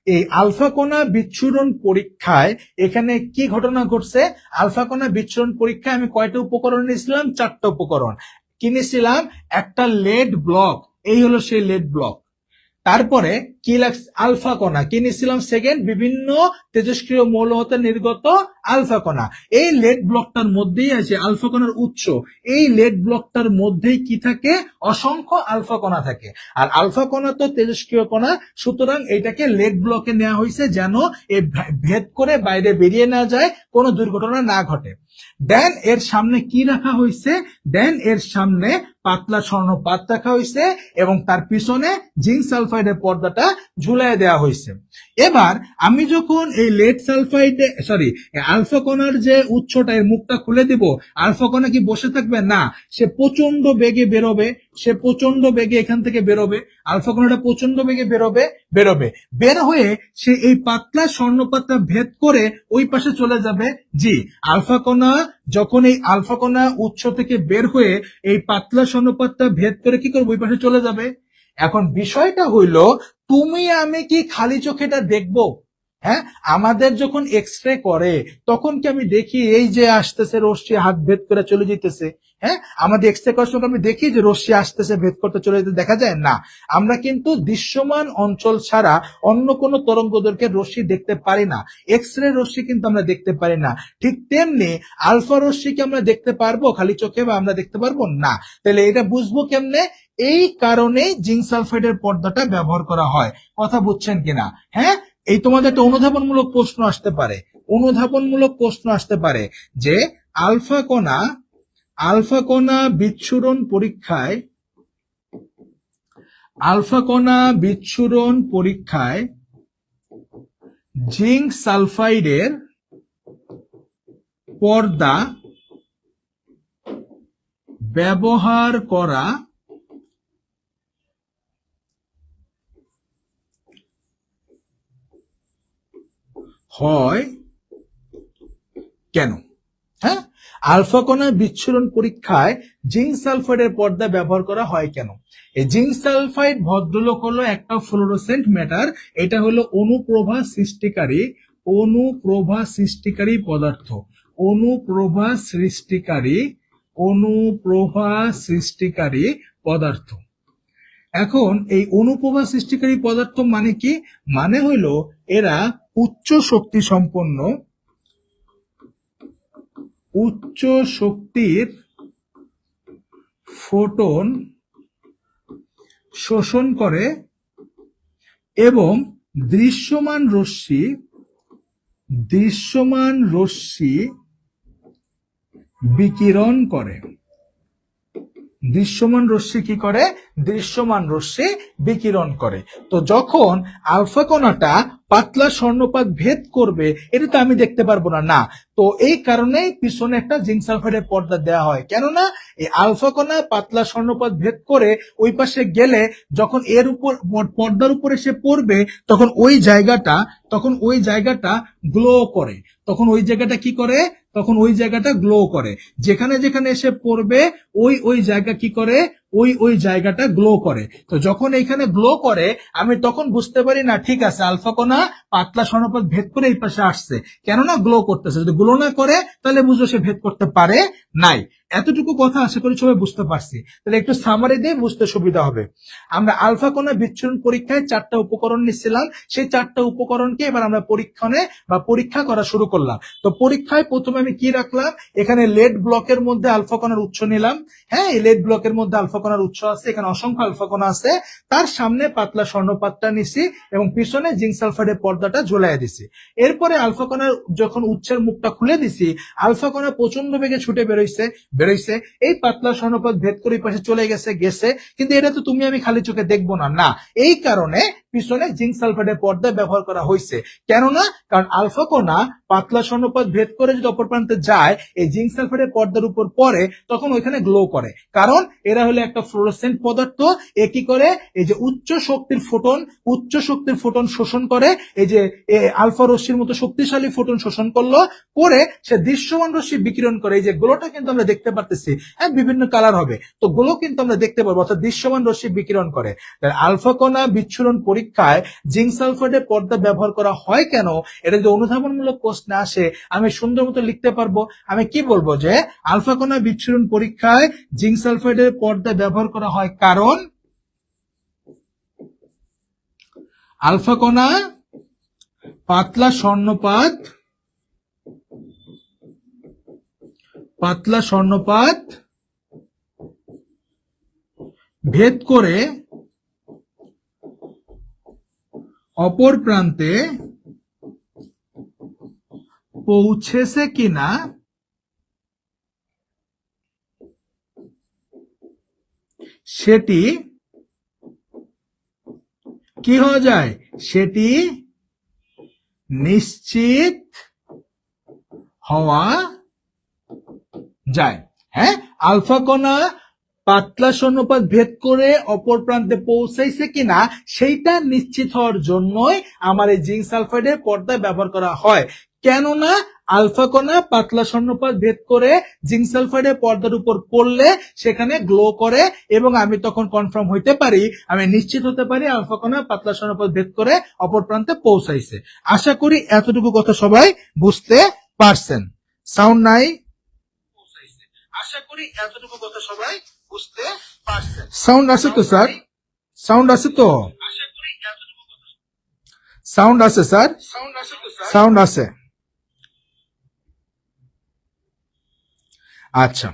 এই আলফা কণা বিচ্ছুরণ পরীক্ষায় এখানে কি ঘটনা ঘটছে? আলফা কণা বিচ্ছুরণ পরীক্ষায় আমি কয়টা উপকরণ নিয়েছিলাম? 4টা উপকরণ। কি নিয়েছিলাম? একটা লেড ব্লক, এই হলো সেই লেড ব্লক। তারপরে কি লাগছে? আলফা কণা। কি নিয়েছিলাম? সেকেন্ড, বিভিন্ন তেজস্ক্রিয় মৌল হতে নির্গত আলফা কণা। এই লেড ব্লকটার মধ্যেই আছে আলফা কণার উৎস। এই লেড ব্লকটার মধ্যেই কি থাকে? অসংখ্য আলফা কণা থাকে। আর আলফা কণা তো তেজস্ক্রিয় কণা, সুতরাং এটাকে লেড ব্লকে নেওয়া হয়েছে যেন ভেদ করে বাইরে বেরিয়ে না যায়, কোনো দুর্ঘটনা না ঘটে। দেন এর সামনে কি রাখা হয়েছে? এর সামনে পাতলা স্বর্ণপাত রাখা হয়েছে এবং তার পিছনে জিঙ্ক সালফাইডের পর্দাটা ঝুলাই দেওয়া হয়েছে। এবার আমি যখন এই আলফা কণার যে উৎসটা, এর মুখটা খুলে দিব, আলফা কণা কি বসে থাকবে? না, সে প্রচন্ড বেগে বেরোবে। সে প্রচন্ড বেগে এখান থেকে বেরোবে, আলফা কণাটা প্রচন্ড বেগে বেরোবে, বের হয়ে সে এই পাতলা স্বর্ণপাতটা ভেদ করে ওই পাশে চলে যাবে। জি, আলফা কণা যখন এই আলফা কণা উৎস থেকে বের হয়ে এই পাতলা স্বর্ণপাতটা ভেদ করে কি করবে, ওই পাশে চলে যাবে। এখন বিষয়টা হইলো, তুমি আমি কি খালি চোখে এটা দেখবো? হ্যাঁ, আমাদের যখন এক্স রে করে তখন কি আমি দেখি এই যে আসতেছে রশ্মি হাত ভেদ করে চলে যেতেছে? হ্যাঁ, আমাদের এক্স রে করার সময় আমি দেখি যে রশ্মি আসতেছে ভেদ করতে চলে যেতে, দেখা যায় না। আমরা কিন্তু দৃশ্যমান অঞ্চল ছাড়া অন্য কোনো তরঙ্গদৈর্ঘ্যের রশ্মি দেখতে পারি না। এক্স রে রশ্মি কিন্তু আমরা দেখতে পারি না। ঠিক তেমনি আলফা রশ্মি কি আমরা দেখতে পারবো খালি চোখে, বা আমরা দেখতে পারবো না? তাহলে এটা বুঝবো কেমনে? এই কারণেই জিঙ্ক সালফাইডের পর্দাটা ব্যবহার করা হয়। কথা বুঝছেন কিনা? হ্যাঁ, এই তোমাদের একটা অনুধাবনমূলক প্রশ্ন আসতে পারে যে আলফা কণা বিচ্ছুরণ পরীক্ষায় জিঙ্ক সালফাইডের পর্দা ব্যবহার করা হয় কেন? হ্যাঁ, আলফা কণা বিচ্ছুরণ পরীক্ষায় জিঙ্ক সালফাইডের পর্দা ব্যবহার করা হয় কেন? এই জিঙ্ক সালফাইড ভদ্রলোক হলো একটা ফ্লোরোসেন্ট ম্যাটার। এটা হলো অনুপ্রভা সৃষ্টিকারী পদার্থ। অনুপ্রভা সৃষ্টিকারী পদার্থ। এখন এই অনুপ্রভা সৃষ্টিকারী পদার্থ মানে কি? মানে হইলো এরা উচ্চ শক্তির ফোটন শোষণ করে এবং দৃশ্যমান রশ্মি বিকিরণ করে। দৃশ্যমান রশ্মি বিকিরণ করে। তো যখন আলফা কণাটা পাতলা স্বর্ণপাত ভেদ করবে, এটা তো আমি দেখতে পারবো না। তো এই কারণেই পিছনে একটা জিঙ্ক সালফাইডের পর্দা দেওয়া হয়। কেননা এই আলফা কণা পাতলা স্বর্ণপাত ভেদ করে ওই পাশে গেলে যখন এর উপর পর্দার উপরে সে পড়বে, তখন ওই জায়গাটা গ্লো করে। তখন ওই জায়গাটা কি করে? তখন ওই জায়গাটা গ্লো করে। যেখানে যেখানে এসে পড়বে ওই জায়গা কি করে? ওই জায়গাটা গ্লো করে। তো যখন এইখানে গ্লো করে, আমি তখন বুঝতে পারি না, ঠিক আছে আলফা কণা পাতলা স্বর্ণপাত ভেদ করে এই পাশে আসছে, কেননা গ্লো করতেছে। যদি গ্লো না করে তাহলে বুঝো সে ভেদ করতে পারে নাই। এতটুকু কথা আশা করি সবাই বুঝতে পারছি। তাহলে একটু সামারি দিয়ে বুঝতে সুবিধা হবে। আমরা আলফা কণা বিচ্ছুরণ পরীক্ষায় 4টা উপকরণ নিচ্ছিলাম। সেই 4টা উপকরণকে এবার আমরা পরীক্ষা করা শুরু করলাম। তো পরীক্ষায় প্রথমে আমি কি রাখলাম? এখানে লেড ব্লকের মধ্যে আলফা কণার উৎস নিলাম। হ্যাঁ, এই লেড ব্লকের মধ্যে আলফা কণার উৎস আছে, এখানে অসংখ্য আলফা কণা আছে। তার সামনে পাতলা স্বর্ণপাতটা নিছি এবং পিছনে জিঙ্ক সালফাইডের পর্দাটা ঝুলাই দিছি। এরপরে আলফা কণার যখন উৎসের মুখটা খুলে দিছি, আলফা কণা প্রচন্ড বেগে ছুটে বেরোইছে। এই পাতলা স্বর্ণপাত ভেদ করে পাশে চলে গেছে, কিন্তু এটা তো তুমি আমি খালি চোখে দেখবো না। এই কারণে পিছনে জিঙ্ক সালফাইডের পর্দা ব্যবহার করা হয়েছে। কেননা কারণ আলফা কণা পাতলা স্বর্ণপাত ভেদ করে যদি অপর প্রান্তে যায়, এই জিঙ্ক সালফাইডের পর্দার উপর পড়ে, তখন ওইখানে গ্লো করে। কারণ এরা হলো একটা ফ্লোরোসেন্ট পদার্থ। এ কি করে? এই যে উচ্চ শক্তির ফোটন শোষণ করে। এই যে আলফা রশ্মির মতো শক্তিশালী ফোটন শোষণ করে সে দৃশ্যমান রশ্মি বিকিরণ করে। এই যে গ্লোটা কিন্তু আমরা দেখতে পারতেছি, হ্যাঁ, বিভিন্ন কালার হবে, তো গ্লো কিন্তু আমরা দেখতে পারবো, অর্থাৎ দৃশ্যমান রশ্মি বিকিরণ করে। আলফা কণা বিচ্ছুরণ পরীক্ষায় জিঙ্ক সালফাইডের পর্দা ব্যবহার করা হয় কেন? এটা যদি অনুধাবনমূলক প্রশ্নে আসে, আমি সুন্দর মতো লিখতে পারবো। আমি কি বলবো? যে আলফা কণা বিচ্ছুরণ পরীক্ষায় জিঙ্ক সালফাইডের পর্দা ব্যবহার করা হয় কারণ আলফা কণা পাতলা স্বর্ণপাত ভেদ করে অপর প্রান্তে পৌঁছেছে কিনা সেটি কি হওয়া যায়? সেটি নিশ্চিত হওয়া যায়। হ্যাঁ, আলফা কণা পাতলা স্বর্ণপাত ভেদ করে অপর প্রান্তে পৌঁছাইছে কিনা সেইটা নিশ্চিত হওয়ার জন্যই আমার এই জিঙ্ক সালফাইডের পর্দা ব্যবহার করা হয়। কেননা আলফা কণা পাতলা স্বর্ণপাত ভেদ করে জিঙ্ক সালফাইডের পর্দার উপর পড়লে সেখানে গ্লো করে এবং আমি তখন কনফার্ম হইতে পারি, আমি নিশ্চিত হতে পারি আলফা কণা পাতলা স্বর্ণপাত ভেদ করে অপর প্রান্তে পৌঁছাইছে। আশা করি এতটুকু কথা সবাই বুঝতে পারছেন। সাউন্ড নাই? আশা করি এতটুকু কথা সবাই বুঝতে পারছেন। সাউন্ড আছে তো স্যার? সাউন্ড আছে তো? সাউন্ড আছে স্যার? সাউন্ড আছে। আচ্ছা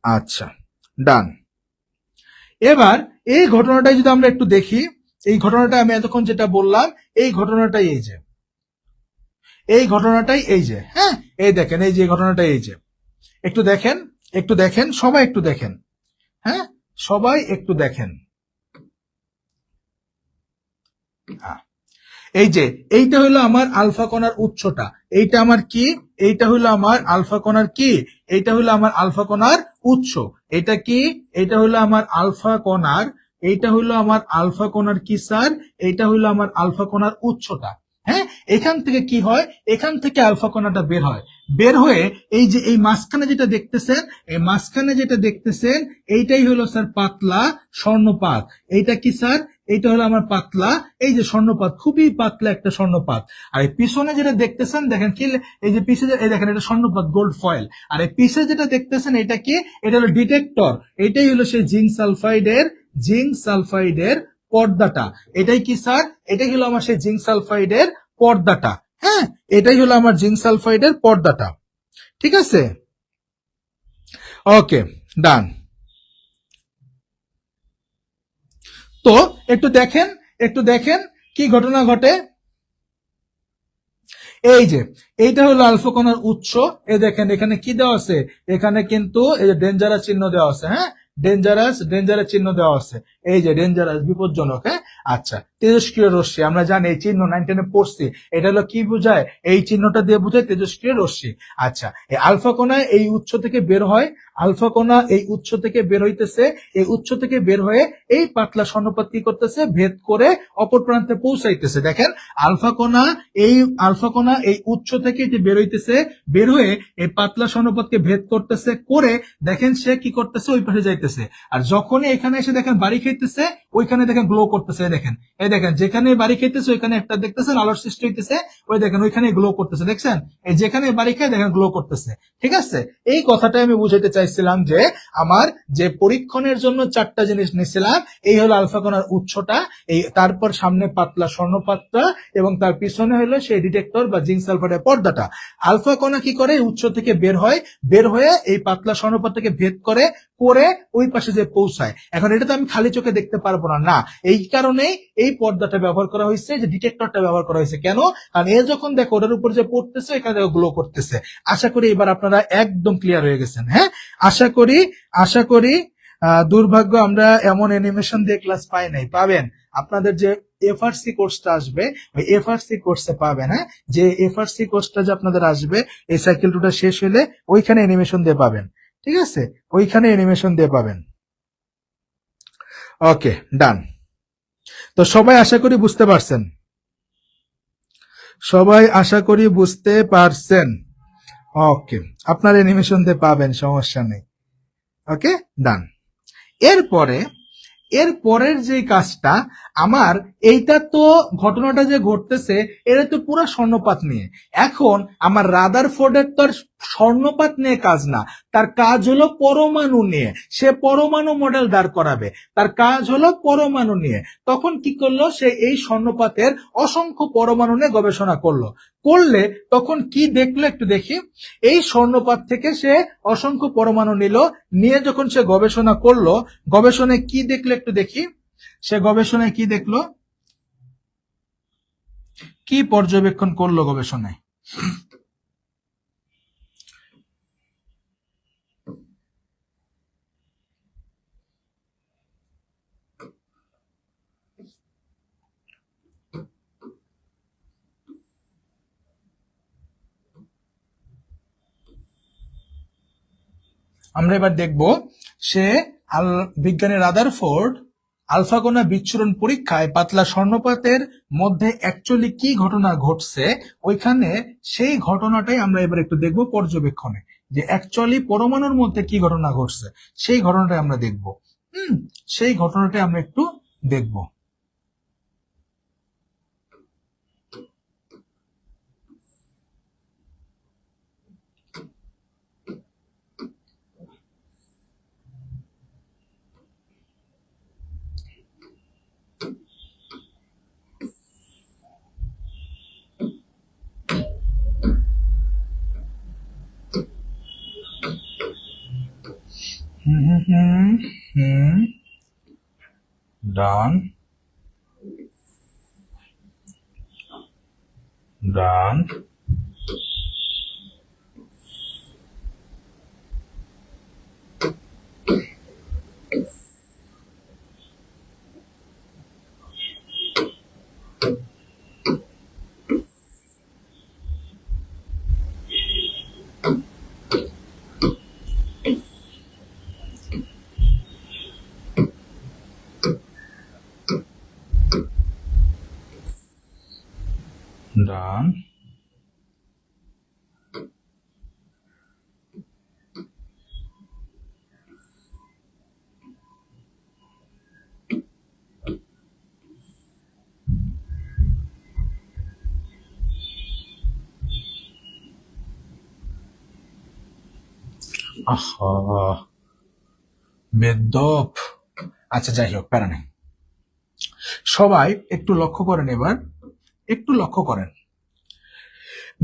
আচ্ছা, ডান। এবার এই ঘটনাটাই যদি আমরা একটু দেখি, এই ঘটনাটা আমি এতক্ষণ যেটা বললাম, এই ঘটনাটাই এই যে, এই ঘটনাটাই এই যে, হ্যাঁ এই দেখেন, এই যে ঘটনাটাই এই যে, একটু দেখেন, একটু দেখেন, সবাই একটু দেখেন, হ্যাঁ সবাই একটু দেখেন। এই যে এইটা হলো আমার আলফা কণার উৎসটা, এইটা আমার কি, এইটা হলো আমার আলফা কণার কি, এইটা হলো আমার আলফা কণার উৎস। এটা কি, এটা হলো আমার আলফা কণার, এইটা হলো আমার আলফা কণার কি স্যার, এইটা হলো আমার আলফা কণার উৎসটা। হ্যাঁ, এখান থেকে কি হয়, এখান থেকে আলফা কণাটা বের হয়, বের হয়ে এই যে এই মাঝখানে যেটা দেখতেছেন, এই মাঝখানে যেটা দেখতেছেন এইটাই হলো স্যার পাতলা স্বর্ণপাত। এইটা কি স্যার, এইটা হলো আমার পাতলা, এই যে স্বর্ণপাত, খুবই পাতলা একটা স্বর্ণপাত। আর এই পিছনে যেটা দেখতেছেন দেখেন কি, এই যে পিছনে এই দেখেন এটা স্বর্ণপাত, গোল্ড ফয়েল। আর এই পিছনে যেটা দেখতেছেন এটা কি, এটা হলো ডিটেক্টর। এটাই হলো সেই জিঙ্ক সালফাইডের, জিঙ্ক সালফাইডের পর্দাটা। এটাই কি স্যার, এটাই হলো আমার সেই জিঙ্ক সালফাইডের পর্দাটা। হ্যাঁ, এটাই হলো আমার জিঙ্ক সালফাইডের পর্দাটা। ঠিক আছে, ওকে, ডান। তো একটু দেখেন, একটু দেখেন কি ঘটনা ঘটে। এই যে এইটা হলো আলফা কণার উৎস, এই দেখেন এখানে কি দেওয়া আছে, এখানে কিন্তু এই যে ডেঞ্জারাস চিহ্ন দেওয়া আছে, হ্যাঁ ডেঞ্জারাস, ডেঞ্জারাস চিহ্ন দেওয়া আছে, এই যে ডেঞ্জারাস, বিপজ্জনক। হ্যাঁ, আচ্ছা, তেজস্ক্রিয় রশ্মি আমরা জানি এই চিহ্ন 9-10 পড়ছি, এটা হলো কি বোঝায়, এই চিহ্নটা দিয়ে বোঝায় তেজস্ক্রিয় রশ্মি। আচ্ছা, এই আলফা কণা এই উৎস থেকে বের হয়, আলফা কণা এই উৎস থেকে বের হইতেছে, এই উৎস থেকে বের হয়ে এই পাতলা স্বর্ণপাত কি করতেছে, ভেদ করে অপর প্রান্তে পৌঁছাইতেছে। দেখেন আলফা কণা, এই আলফা কণা এই উৎস থেকে যে বের হইতেছে, বের হয়ে এই পাতলা স্বর্ণপাতকে ভেদ করতেছে, করে দেখেন সে কি করতেছে, ওই পাশে যাইতেছে। আর যখনই এখানে এসে দেখেন বাড়ি খাইতেছে, ওইখানে দেখেন গ্লো করতেছে। দেখেন এই দেখেন যেখানে বাড়ি খাইতেছে ওইখানে একটা দেখতেছেন আলোর সৃষ্টি হইতেছে, ওই দেখেন ওইখানে গ্লো করতেছে, দেখছেন এই যেখানে বাড়ি খায় দেখেন গ্লো করতেছে। ঠিক আছে, এই কথাটাই আমি বুঝাইতে চাইছিলাম যে আমার যে পরীক্ষণের জন্য 4টা জিনিস নিয়েছিলাম, এই হলো আলফা কণার উৎসটা, এই তারপর সামনে পাতলা স্বর্ণপাতটা, এবং তার পিছনে হলো সেই ডিটেক্টর বা জিঙ্ক সালফাইডের পর্দাটা। আলফা কণা কি করে, উৎস থেকে বের হয়, বের হয়ে এই পাতলা স্বর্ণপাতটাকে ভেদ করে, করে ওই পাশে যে পৌঁছায়। এখন এটা তো আমি খালি চোখে দেখতে পারবো না, না এই কারণেই এই পর্দাটা ব্যবহার করা হয়েছে, যে ডিটেক্টরটা ব্যবহার করা হয়েছে। কেন, কারণ এ যখন দেখো ওটার উপর যে পড়তেছে এখানে দেখো গ্লো করতেছে। আশা করি এবার আপনারা একদম ক্লিয়ার হয়ে গেছেন। হ্যাঁ, আশা করি, আশা করি। দুর্ভাগ্য আমরা এমন অ্যানিমেশন দিয়ে ক্লাস পাই নাই, পাবেন আপনাদের যে এফআরসি কোর্সটা আসবে, ওই এফআরসি কোর্সে পাবেন। হ্যাঁ, যে এফআরসি কোর্সটা যে আপনাদের আসবে এই সাইকেল টুটা শেষ হলে ওইখানে অ্যানিমেশন দিয়ে পাবেন। ঠিক আছে, ওইখানে অ্যানিমেশন দিয়ে পাবেন। ওকে, ডান। তো সবাই আশা করি বুঝতে পারছেন, সবাই আশা করি বুঝতে পারছেন। ওকে, আপনার অ্যানিমেশন দিয়ে পাবেন, সমস্যা নেই। ওকে, ডান। এরপরে, এর পরের যে কাজটা আমার, এইটা তো ঘটনাটা যে ঘটতেছে এটা তো পুরো স্বর্ণপাত নিয়ে। এখন আমার রাদারফোর্ডের তো আর স্বর্ণপাত নিয়ে কাজ না, তার কাজ হলো পরমাণু নিয়ে। সে পরমাণু মডেল দাঁড় করাবে, তার কাজ হলো পরমাণু নিয়ে। তখন কি করলো, সে এই স্বর্ণপাতের অসংখ্য পরমাণু নিয়ে গবেষণা করলো, করলে তখন কি দেখলো একটু দেখি। এই স্বর্ণপাত থেকে সে অসংখ্য পরমাণু নিল, নিয়ে যখন সে গবেষণা করলো, গবেষণায় কি দেখলো একটু দেখি। সে গবেষণায় কি দেখলো, কি পর্যবেক্ষণ করলো গবেষণায়। আমরা এবার দেখব সে বিজ্ঞানী রাদারফোর্ড আলফা কণা বিচ্ছুরণ পরীক্ষায় পাতলা স্বর্ণপাতের মধ্যে অ্যাকচুয়ালি কি ঘটনা ঘটছে ওইখানে সেই ঘটনাটাই আমরা এবার একটু দেখব পর্যবেক্ষণে, যে অ্যাকচুয়ালি পরমাণুর মধ্যে কি ঘটনা ঘটছে সেই ঘটনাটাই আমরা দেখব। সেই ঘটনাটাই আমরা একটু দেখব। ডান ডান ডান বেদপ। আচ্ছা যাই হোক, প্যারা নেই। সবাই একটু লক্ষ্য করেন, এবার একটু লক্ষ্য করেন।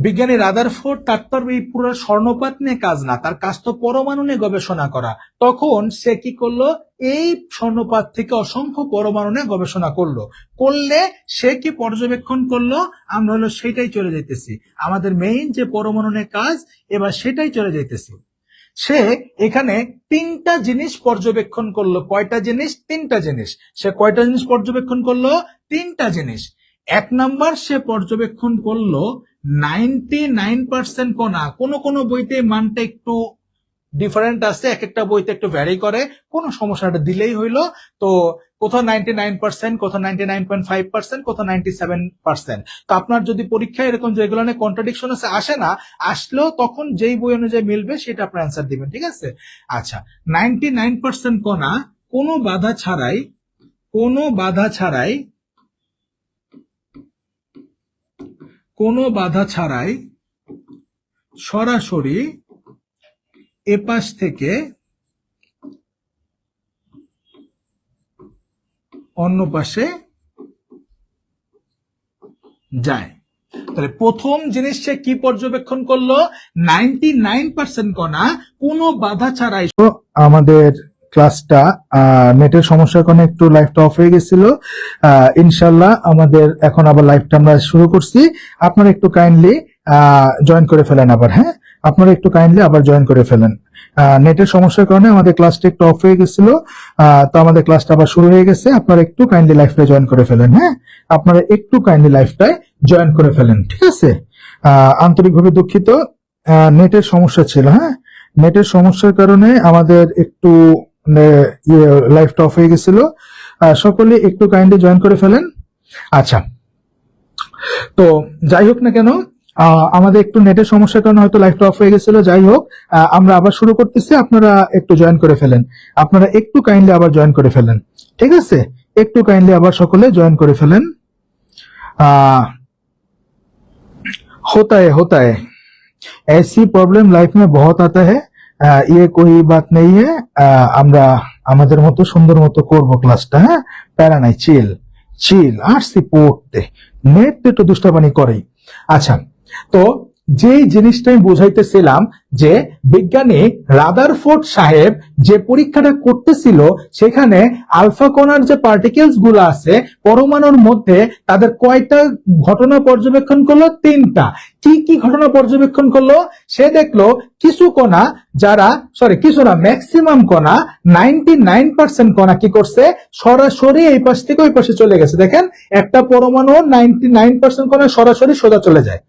বিজ্ঞানী রাদারফোর্ড তার এই পুরো স্বর্ণপাত নিয়ে কাজ না, তার কাজ তো পরমাণু নিয়ে গবেষণা করা। তখন সে কি করলো, এই স্বর্ণপাত থেকে অসংখ্য পরমাণু নিয়ে গবেষণা করলে সে কি পর্যবেক্ষণ করলো, আমরা হলো সেটাই চলে যাইতেছি, আমাদের মেইন যে পরমাণু নিয়ে কাজ এবার সেটাই চলে যাইতেছি। সে এখানে তিনটা জিনিস পর্যবেক্ষণ করলো। কয়টা জিনিস? তিনটা জিনিস। সে কয়টা জিনিস পর্যবেক্ষণ করলো? তিনটা জিনিস। এক নাম্বার, সে পর্যবেক্ষণ করলো 99% কণা। কোন বইতে মানটা একটু ডিফারেন্ট আছে, এক একটা বইতে একটু ভ্যারি করে, কোন সমস্যাটা দিলেই হইলো। তো কোথাও 99%, কোথাও 99.5%, কোথাও 97%। তো আপনার যদি পরীক্ষায় এরকম যেগুলো নিয়ে কন্ট্রাডিকশন আছে আসে না, আসলেও তখন যেই বই অনুযায়ী মিলবে সেটা আপনার অ্যান্সার দিবেন, ঠিক আছে? আচ্ছা, 99% কণা কোনো বাধা ছাড়াই সরাসরি এপাশ থেকে অন্য পাশে যায়। তাহলে প্রথম জিনিস সে কি পর্যবেক্ষণ করলো? 99% কণা কোনো বাধা ছাড়াই। আমাদের ক্লাসটা নেটের সমস্যার কারণে একটু লাইভটা অফ হয়ে গেছিল। ইনশাল্লাহ আমাদের এখন আবার লাইভটা আমরা শুরু করছি। আপনারা একটু কাইন্ডলি জয়েন করে ফেলেন আবার। হ্যাঁ, আপনারা একটু কাইন্ডলি আবার জয়েন করে ফেলেন। নেটের সমস্যার কারণে আমাদের ক্লাসটা একটু অফ হয়ে গেছিল, তো আমাদের ক্লাসটা আবার শুরু হয়ে গেছে। আপনারা একটু কাইন্ডলি লাইভটা জয়েন করে ফেলেন। হ্যাঁ, আপনারা একটু কাইন্ডলি লাইভটায় জয়েন করে ফেলেন, ঠিক আছে? আন্তরিকভাবে দুঃখিত, নেটের সমস্যা ছিল। হ্যাঁ, নেটের সমস্যার কারণে আমাদের একটু লাইভটা অফ হয়ে গেছিল। সকলে একটু কাইন্ডলি জয়েন করে ফেলেন। আচ্ছা, তো যাই হোক না কেন, আমাদের একটু নেটের সমস্যার কারণে হয়তো লাইভটা অফ হয়ে গেছিল। যাই হোক, আমরা আবার শুরু করতেছি। আপনারা একটু জয়েন করে ফেলেন, আপনারা একটু কাইন্ডলি আবার জয়েন করে ফেলেন, ঠিক আছে? একটু কাইন্ডলি আবার সকলে জয়েন করে ফেলেন। होता है ऐसी प्रॉब्लम लाइफ में बहुत आता है, ये कोई बात नहीं है। আমরা আমাদের মতো সুন্দর মতো করব ক্লাসটা। হ্যাঁ, প্যারা নাই, চিল আসছি পড়তে। নেট তো একটু দুষ্টাবানি করেই। আচ্ছা, তো যেই জিনিসটা আমি বোঝাইতেছিলাম যে বিজ্ঞানী রাদারফোর্ড সাহেব যে পরীক্ষাটা করতেছিল সেখানে আলফা কণার যে পার্টিকেলস গুলো আছে পরমাণুর মধ্যে তাদের কয়টা ঘটনা পর্যবেক্ষণ করলো? তিনটা। কি কি ঘটনা পর্যবেক্ষণ করলো? সে দেখলো কিছু কণা ম্যাক্সিমাম কণা 99% কণা কি করছে? সরাসরি এই পাশ থেকে ওই পাশে চলে গেছে। দেখেন, একটা পরমাণু 99% কণা সরাসরি সোজা চলে যায়।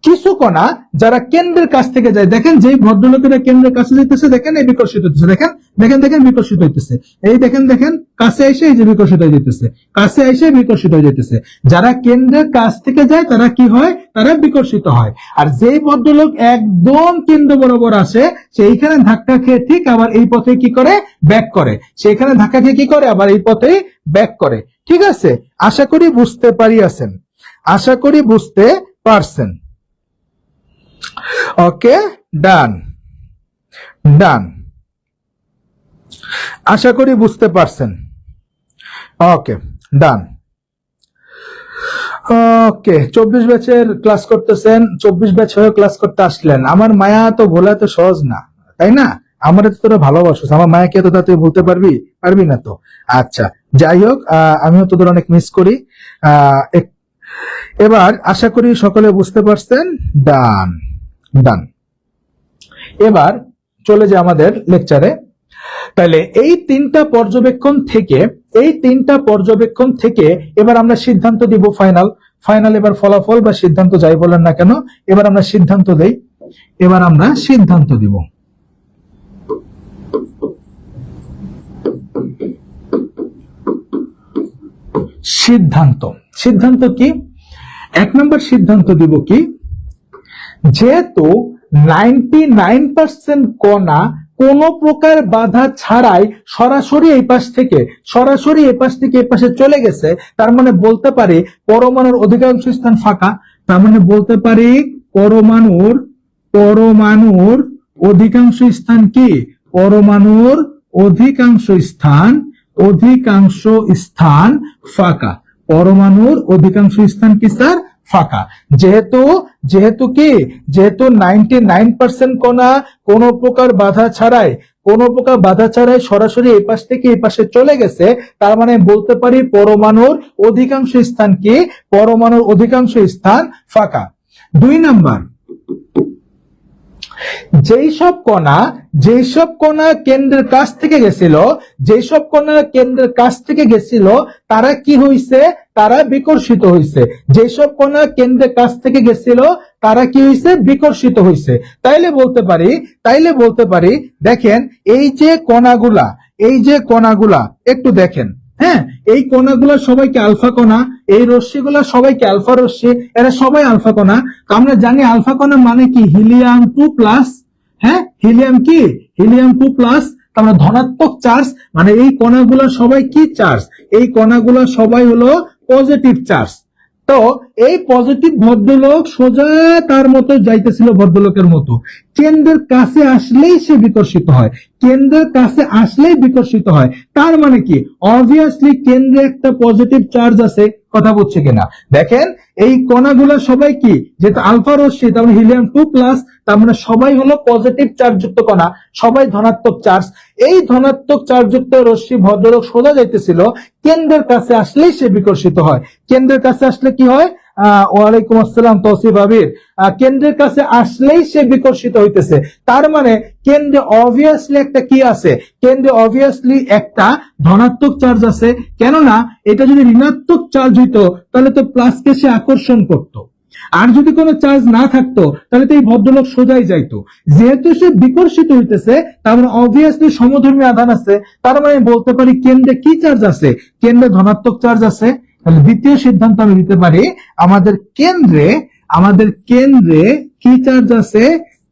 কিছু কণা যারা কেন্দ্রের কাছ থেকে যায়, দেখেন যেই ভদ্রলোকেরা কেন্দ্রের কাছে যেতেছে, দেখেন এই বিকর্ষিত হইতেছে, দেখেন দেখেন দেখেন বিকর্ষিত হইতেছে, এই দেখেন দেখেন কাছে এসে এই যে বিকর্ষিত হয়ে যেতেছে, কাছে এসে বিকর্ষিত হয়ে যেতেছে। যারা কেন্দ্রের কাছ থেকে যায় তারা কি হয়, তারা বিকর্ষিত হয়। আর যেই ভদ্রলোক একদম কেন্দ্র বরাবর আসে, সেইখানে ধাক্কা খেয়ে ঠিক আবার এই পথে কি করে, ব্যাক করে, সেইখানে ধাক্কা খেয়ে কি করে, আবার এই পথে ব্যাক করে। ঠিক আছে, আশা করি বুঝতে পারিয়াছেন, আশা করি বুঝতে পারছেন। ওকে, ডান ডান, আশা করি বুঝতে পারছেন। ওকে, ডান। ওকে, 24 ব্যাচের ক্লাস করতেছেন, 24 ব্যাচ হয়ে ক্লাস করতে আসলেন। আমার মায়া তো ভোলা তো সহজ না, তাই না? আমার তো তোরা ভালোবাসিস, আমার মায়াকে তো তুই ভুলতে পারবি, পারবি না তো। আচ্ছা, যাই হোক, আমিও তোদের অনেক মিস করি। এবার আশা করি সকলে বুঝতে পারছেন। ডান ডান। এবার চলে যায় আমাদের লেকচারে। তাহলে এই তিনটা পর্যবেক্ষণ থেকে এবার আমরা সিদ্ধান্ত দিব, ফাইনাল এবার ফলাফল বা সিদ্ধান্ত যাই বলেন না কেন, এবার আমরা সিদ্ধান্ত দেই, এবার আমরা সিদ্ধান্ত দিব। সিদ্ধান্ত কি? 1 নম্বর সিদ্ধান্ত দিব কি, যেহেতু 99% কণা কোন প্রকার বাধা ছাড়াই সরাসরি এই পাশ থেকে এই পাশে চলে গেছে, তার মানে বলতে পারি পরমাণুর অধিকাংশ স্থান ফাঁকা। তার মানে বলতে পারি পরমাণুর অধিকাংশ স্থান কি, পরমাণুর অধিকাংশ স্থান ফাঁকা। পরমাণুর অধিকাংশ স্থান কি স্যার, ফাঁকা। যেহেতু 99% কণা কোন প্রকার বাধা ছাড়াই সরাসরি এই পাশ থেকে এই পাশে চলে গেছে, তার মানে বলতে পারি পরমাণুর অধিকাংশ স্থান কি, পরমাণুর অধিকাংশ স্থান ফাঁকা। 2 নাম্বার, যেই সব কণা কেন্দ্রের কাছ থেকে গেছিল, তারা কি হইছে, তারা বিকর্ষিত হইছে। যেসব কণা কেন্দ্রের কাছ থেকে গেছিল তারা কি হইছে, বিকর্ষিত হইছে। তাইলে বলতে পারি দেখেন এই যে কণাগুলা একটু দেখেন, হ্যাঁ, এই কণাগুলো সবাইকে আলফা কণা, এই রশ্মিগুলো সবাইকে আলফা রশ্মি, এরা সবাই আলফা কণা। আমরা জানি আলফা কণা মানে কি, হিলিয়াম 2+, হ্যাঁ, হিলিয়াম 2+, আমরা ধনাত্মক চার্জ, মানে এই কণাগুলো সবাই কি চার্জ, এই কণাগুলো সবাই হলো পজিটিভ চার্জ। তো এই পজিটিভ ভদ্রলোক সোজা তার মতো যাইতেছিল, ভদ্রলোকের মতো কেন্দ্রের কাছে আসলেই সে বিকর্ষিত হয়, তার মানে কি, অবভিয়াসলি কেন্দ্রে একটা পজিটিভ চার্জ আছে। কথা বলছে কিনা দেখেন, এই কণাগুলো সবাই কি, যেহেতু আলফা রশ্মি, তার মানে হিলিয়াম 2+, তার মানে সবাই হলো পজিটিভ চার্জ যুক্ত কণা, সবাই ধনাত্মক চার্জ। এই ধনাত্মক চার্জ যুক্ত রশ্মি ভদ্রলোক সোজা যাইতেছিল, কেন্দ্রের কাছে আসলেই সে বিকর্ষিত হয়। কেন্দ্রের কাছে আসলে কি হয়, ওয়ালাইকুম আসসালাম তৌসিফ আবির, কেন্দ্রের কাছে আসলেই সে বিকর্ষিত হইতেছে। তার মানে কেন্দ্রে অবভিয়াসলি একটা কি আছে, কেন্দ্রে অবভিয়াসলি একটা ধনাত্মক চার্জ আছে। কেননা এটা যদি ঋণাত্মক চার্জ হইতো তাহলে তো প্লাসকে সে আকর্ষণ করত, আর যদি কোনো চার্জ না থাকতো তাহলে তো এই ভদ্রলোক সোজাই যাইতো। যেহেতু সে বিকর্ষিত হইতেছে, তার মানে অবভিয়াসলি সমধর্মী আধান আছে, তার মানে বলতে পারি কেন্দ্রে কি চার্জ আছে, কেন্দ্রে ধনাত্মক চার্জ আছে। তাহলে দ্বিতীয় সিদ্ধান্ত আমি দিতে পারি, আমাদের কেন্দ্রে কি চার্জ আছে,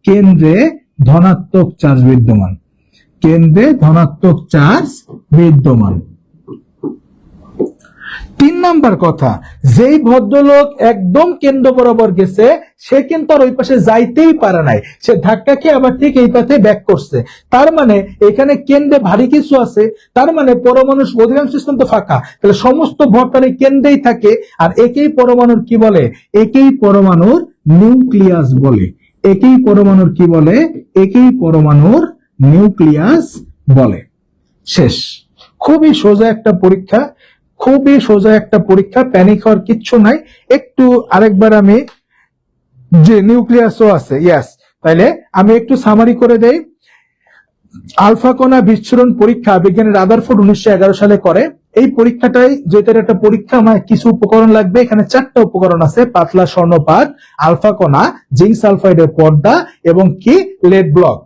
কেন্দ্রে ধনাত্মক চার্জ বিদ্যমান। 3 নাম্বার কথা, যেই ভদ্রলোক একদম কেন্দ্র বরাবর গেছে সে কিন্তু আর ওই পাশে যাইতেই পারে নাই, সে ধাক্কা খেয়ে আবার ঠিক এই পথে ব্যাক করছে। তার মানে এখানে কেন্দ্রে ভারী কিছু আছে, তার মানে পরমাণুর অধিকাংশ স্থান তো ফাঁকা, তাহলে সমস্ত ভর তার কেন্দ্রেই থাকে। আর একেই পরমাণুর কি বলে, একেই পরমাণুর নিউক্লিয়াস বলে। একেই পরমাণুর কি বলে, একেই পরমাণুর নিউক্লিয়াস বলে। শেষ। খুবই সোজা একটা পরীক্ষা, প্যানিক হওয়ার কিচ্ছু নাই। একটু আরেকবার আমি, যে নিউক্লিয়াসও আছে, ইয়েস, তাইলে আমি একটু সামারি করে দেই। আলফা কণা বিচ্ছুরণ পরীক্ষা বিজ্ঞানী রাদারফোর্ড 1911 সালে করে। এই পরীক্ষাটাই যেটার একটা পরীক্ষা, আমার কিছু উপকরণ লাগবে। এখানে 4টা উপকরণ আছে: পাতলা স্বর্ণপাত, আলফা কণা, জিঙ্ক সালফাইডের পর্দা এবং কি লেড ব্লক।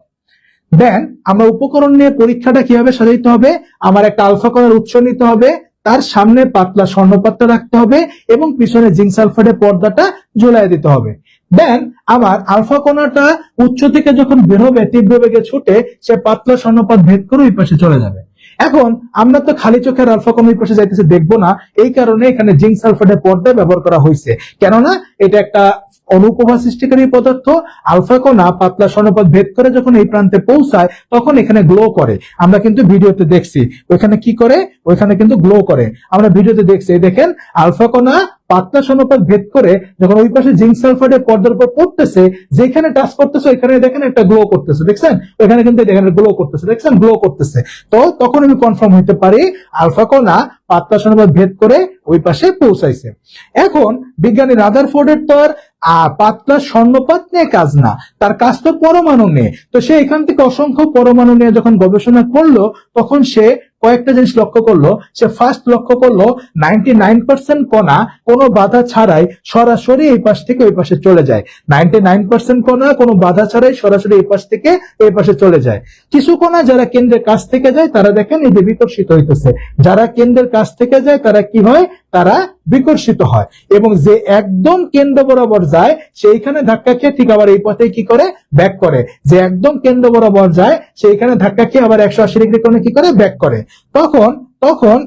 দেন আমরা উপকরণ নিয়ে পরীক্ষাটা কিভাবে সাজাইতে হবে, আমার একটা আলফা কণার উৎস নিতে হবে, তার সামনে পাতলা স্বর্ণপাতটা রাখতে হবে এবং পিছনে জিঙ্ক সালফাইডের পর্দাটা ঝুলাই দিতে হবে। দেন আমার আলফা কণাটা উৎস থেকে যখন বের হবে তীব্র বেগে ছুটে সে পাতলা স্বর্ণপাত ভেদ করে ওই পাশে চলে যাবে। এখন আমরা তো খালি চোখের আলফা কণা ওই পাশে যাইতেছে দেখবো না, এই কারণে এখানে জিঙ্ক সালফাইডের পর্দা ব্যবহার করা হয়েছে। কেননা এটা একটা অনুপ্রভা সৃষ্টিকারী পদার্থ। আলফা কণা পাতলা স্বর্ণপাত ভেদ করে যখন এই প্রান্তে পৌঁছায় তখন এখানে গ্লো করে। আমরা কিন্তু ভিডিওতে দেখছি ওইখানে কি করে, ওইখানে কিন্তু গ্লো করে, আমরা ভিডিওতে দেখছি। দেখেন আলফা কণা পাতলা স্বর্ণপাত ভেদ করে যখন ওই পাশে জিঙ্ক সালফাইডের পর্দার উপর পড়তেছে, যেখানে টাচ করতেছে ওইখানে দেখেন একটা গ্লো করতেছে, দেখছেন ওইখানে কিন্তু এখানে গ্লো করতেছে, দেখছেন গ্লো করতেছে। তো তখন আমি কনফার্ম হইতে পারি আলফা কণা পাতলা স্বর্ণপাত ভেদ করে ওই পাশে পৌঁছাইছে। এখন বিজ্ঞানী রাদারফোর্ডের তো আর পাতলা স্বর্ণপাত নিয়ে কাজ না, তার কাজ তো পরমাণু নিয়ে। তো সে এখান থেকে অসংখ্য পরমাণু নিয়ে যখন গবেষণা করলো তখন সে কয়েকটা জিনিস লক্ষ্য করলো। সে ফার্স্ট লক্ষ্য করলো 99% কণা কোনো বাধা ছাড়াই সরাসরি এই পাশ থেকে ওই পাশে চলে যায়। 99% কণা কোনো বাধা ছাড়াই সরাসরি এই পাশ থেকে এই পাশে চলে যায়। কিছু কণা যারা কেন্দ্রের কাছ থেকে যায় তারা দেখেন এই যে বিকর্ষিত হইতেছে, যারা কেন্দ্রের কাছ থেকে যায় তারা কি হয়, তারা বিকর্ষিত হয়। এবং যে একদম কেন্দ্র বরাবর যায় সেইখানে ধাক্কা খেয়ে ঠিক আবার এই পথে কি করে, ব্যাক করে। যে একদম কেন্দ্র বরাবর যায় সেইখানে ধাক্কা খেয়ে আবার 180 ডিগ্রি কোণে কি করে, ব্যাক করে। তখন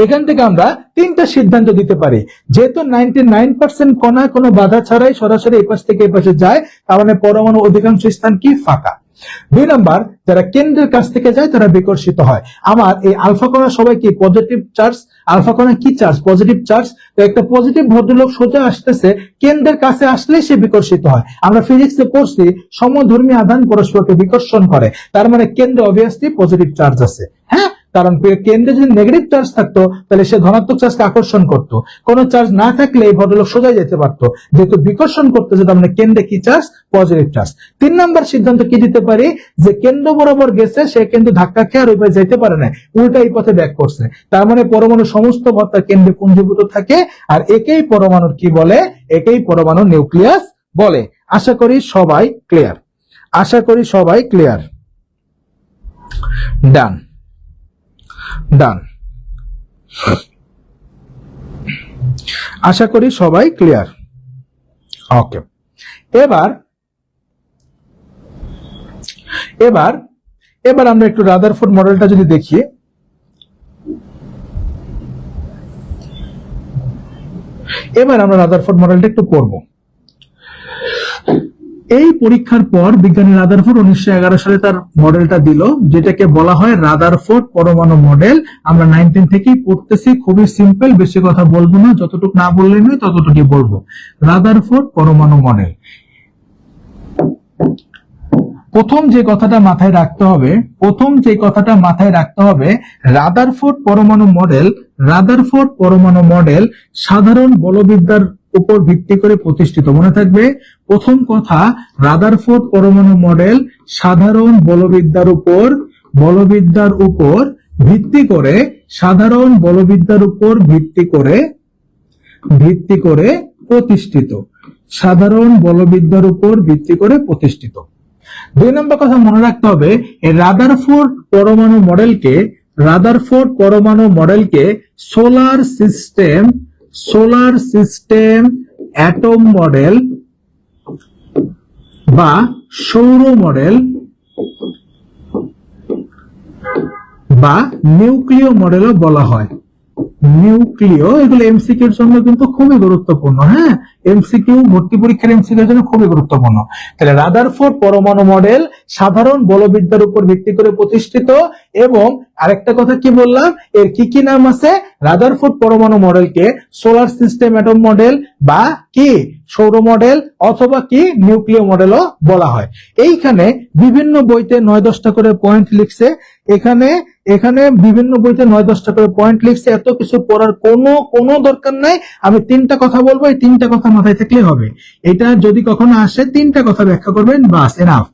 এখান থেকে আমরা 3টা সিদ্ধান্ত দিতে পারি। যেহেতু 99% কণা কোনো বাধা ছাড়াই সরাসরি এই পাশ থেকে এই পাশে যায়, তার মানে পরমাণু অধিকাংশ স্থান কি ফাঁকা। 2 নাম্বার, যারা কেন্দ্রের কাছ থেকে যায় তারা বিকর্ষিত হয়। আমার এই আলফা কণা সবাই কি পজিটিভ চার্জ, আলফা কণা কি চার্জ, পজিটিভ চার্জ। তো একটা পজিটিভ ভদ্রলোক সোজা আসতেছে, কেন্দ্রের কাছে আসলে সে বিকর্ষিত হয়। আমরা ফিজিক্সে পড়ছি সমধর্মী আধান পরস্পরকে বিকর্ষণ করে, তার মানে কেন্দ্রে অবভিয়াসলি পজিটিভ চার্জ আছে। হ্যাঁ, কারণ কেন্দ্রে যদি নেগেটিভ চার্জ থাকতো তাহলে সে ধনাত্মক চার্জকে আকর্ষণ করতো, কোনো চার্জ না থাকলে এই ভদ্রলোক সোজা যেতে পারতো। যেহেতু বিকর্ষণ করতেছে তার মানে কেন্দ্রে কি চার্জ, পজিটিভ চার্জ। 3 নাম্বার সিদ্ধান্ত কি দিতে পারি, যে কেন্দ্র বরাবর গেছে সে কিন্তু ধাক্কা খেয়ে আর ওই পাশে যেতে পারে না, উল্টা এই পথে ব্যাক করছে। তার মানে পরমাণু সমস্ত ভর তার কেন্দ্রে পুঞ্জীভূত থাকে, আর একেই পরমাণুর কি বলে, একেই পরমাণু নিউক্লিয়াস বলে। আশা করি সবাই ক্লিয়ার, আশা করি সবাই ক্লিয়ার। ডান ডান, আশা করি সবাই ক্লিয়ার। ওকে, এবার আমরা একটু রাদারফোর্ড মডেলটা যদি দেখি, এবার আমরা রাদারফোর্ড মডেলটা একটু পড়ব। এই পরীক্ষার পর বিজ্ঞানী রাদারফোর্ড 1911 সালে তার মডেলটা দিল, যেটাকে বলা হয় রাদারফোর্ড পরমাণু মডেল। আমরা 9-10 থেকেই পড়তেছি, খুবই সিম্পল, বেশি কথা বলবো না, যতটুকু না বললে নয় ততটুকুই বলবো। রাদারফোর্ড পরমাণু মডেল, প্রথম যে কথাটা মাথায় রাখতে হবে, রাদারফোর্ড পরমাণু মডেল সাধারণ বলবিদ্যার উপর ভিত্তি করে প্রতিষ্ঠিত। মনে থাকবে প্রথম কথা, রাদারফোর্ড পরমাণু মডেল সাধারণ বলবিদ্যার উপর ভিত্তি করে, সাধারণ বলবিদ্যার উপর ভিত্তি করে প্রতিষ্ঠিত, সাধারণ বলবিদ্যার উপর ভিত্তি করে প্রতিষ্ঠিত। 2 নম্বর কথা মনে রাখতে হবে, রাদারফোর্ড পরমাণু মডেলকে সোলার সিস্টেম অ্যাটম মডেল বা সৌর মডেল বা নিউক্লিয় মডেলও বলা হয়। নিউক্লিয়, এগুলো এমসিকিউর জন্য কিন্তু খুবই গুরুত্বপূর্ণ। হ্যাঁ, এমসিকিউ, ভর্তি পরীক্ষার এমসিকিউর জন্য খুবই গুরুত্বপূর্ণ। তাহলে রাদারফোর্ড পরমাণু মডেল সাধারণ বলবিদ্যার উপর ভিত্তি করে প্রতিষ্ঠিত। এবং আরেকটা কথা কি বললাম, এর কি নাম আছে, রাদারফোর্ড পরমাণু মডেলকে সোলার সিস্টেম অ্যাটম মডেল বা কি সৌর মডেল অথবা কি নিউক্লিয় মডেলও বলা হয়। এইখানে বিভিন্ন বইতে 9-10টা করে পয়েন্ট লিখছে, এখানে বিভিন্ন বইতে 9-10টা করে পয়েন্ট লিখছে। এত কিছু পড়ার কোনো দরকার নাই। আমি 3টা কথা বলবো, এই 3টা কথা মাথায় থাকলে হবে। এটা যদি কখনো আসে 3টা কথা ব্যাখ্যা করবেন, বাস এনাফ।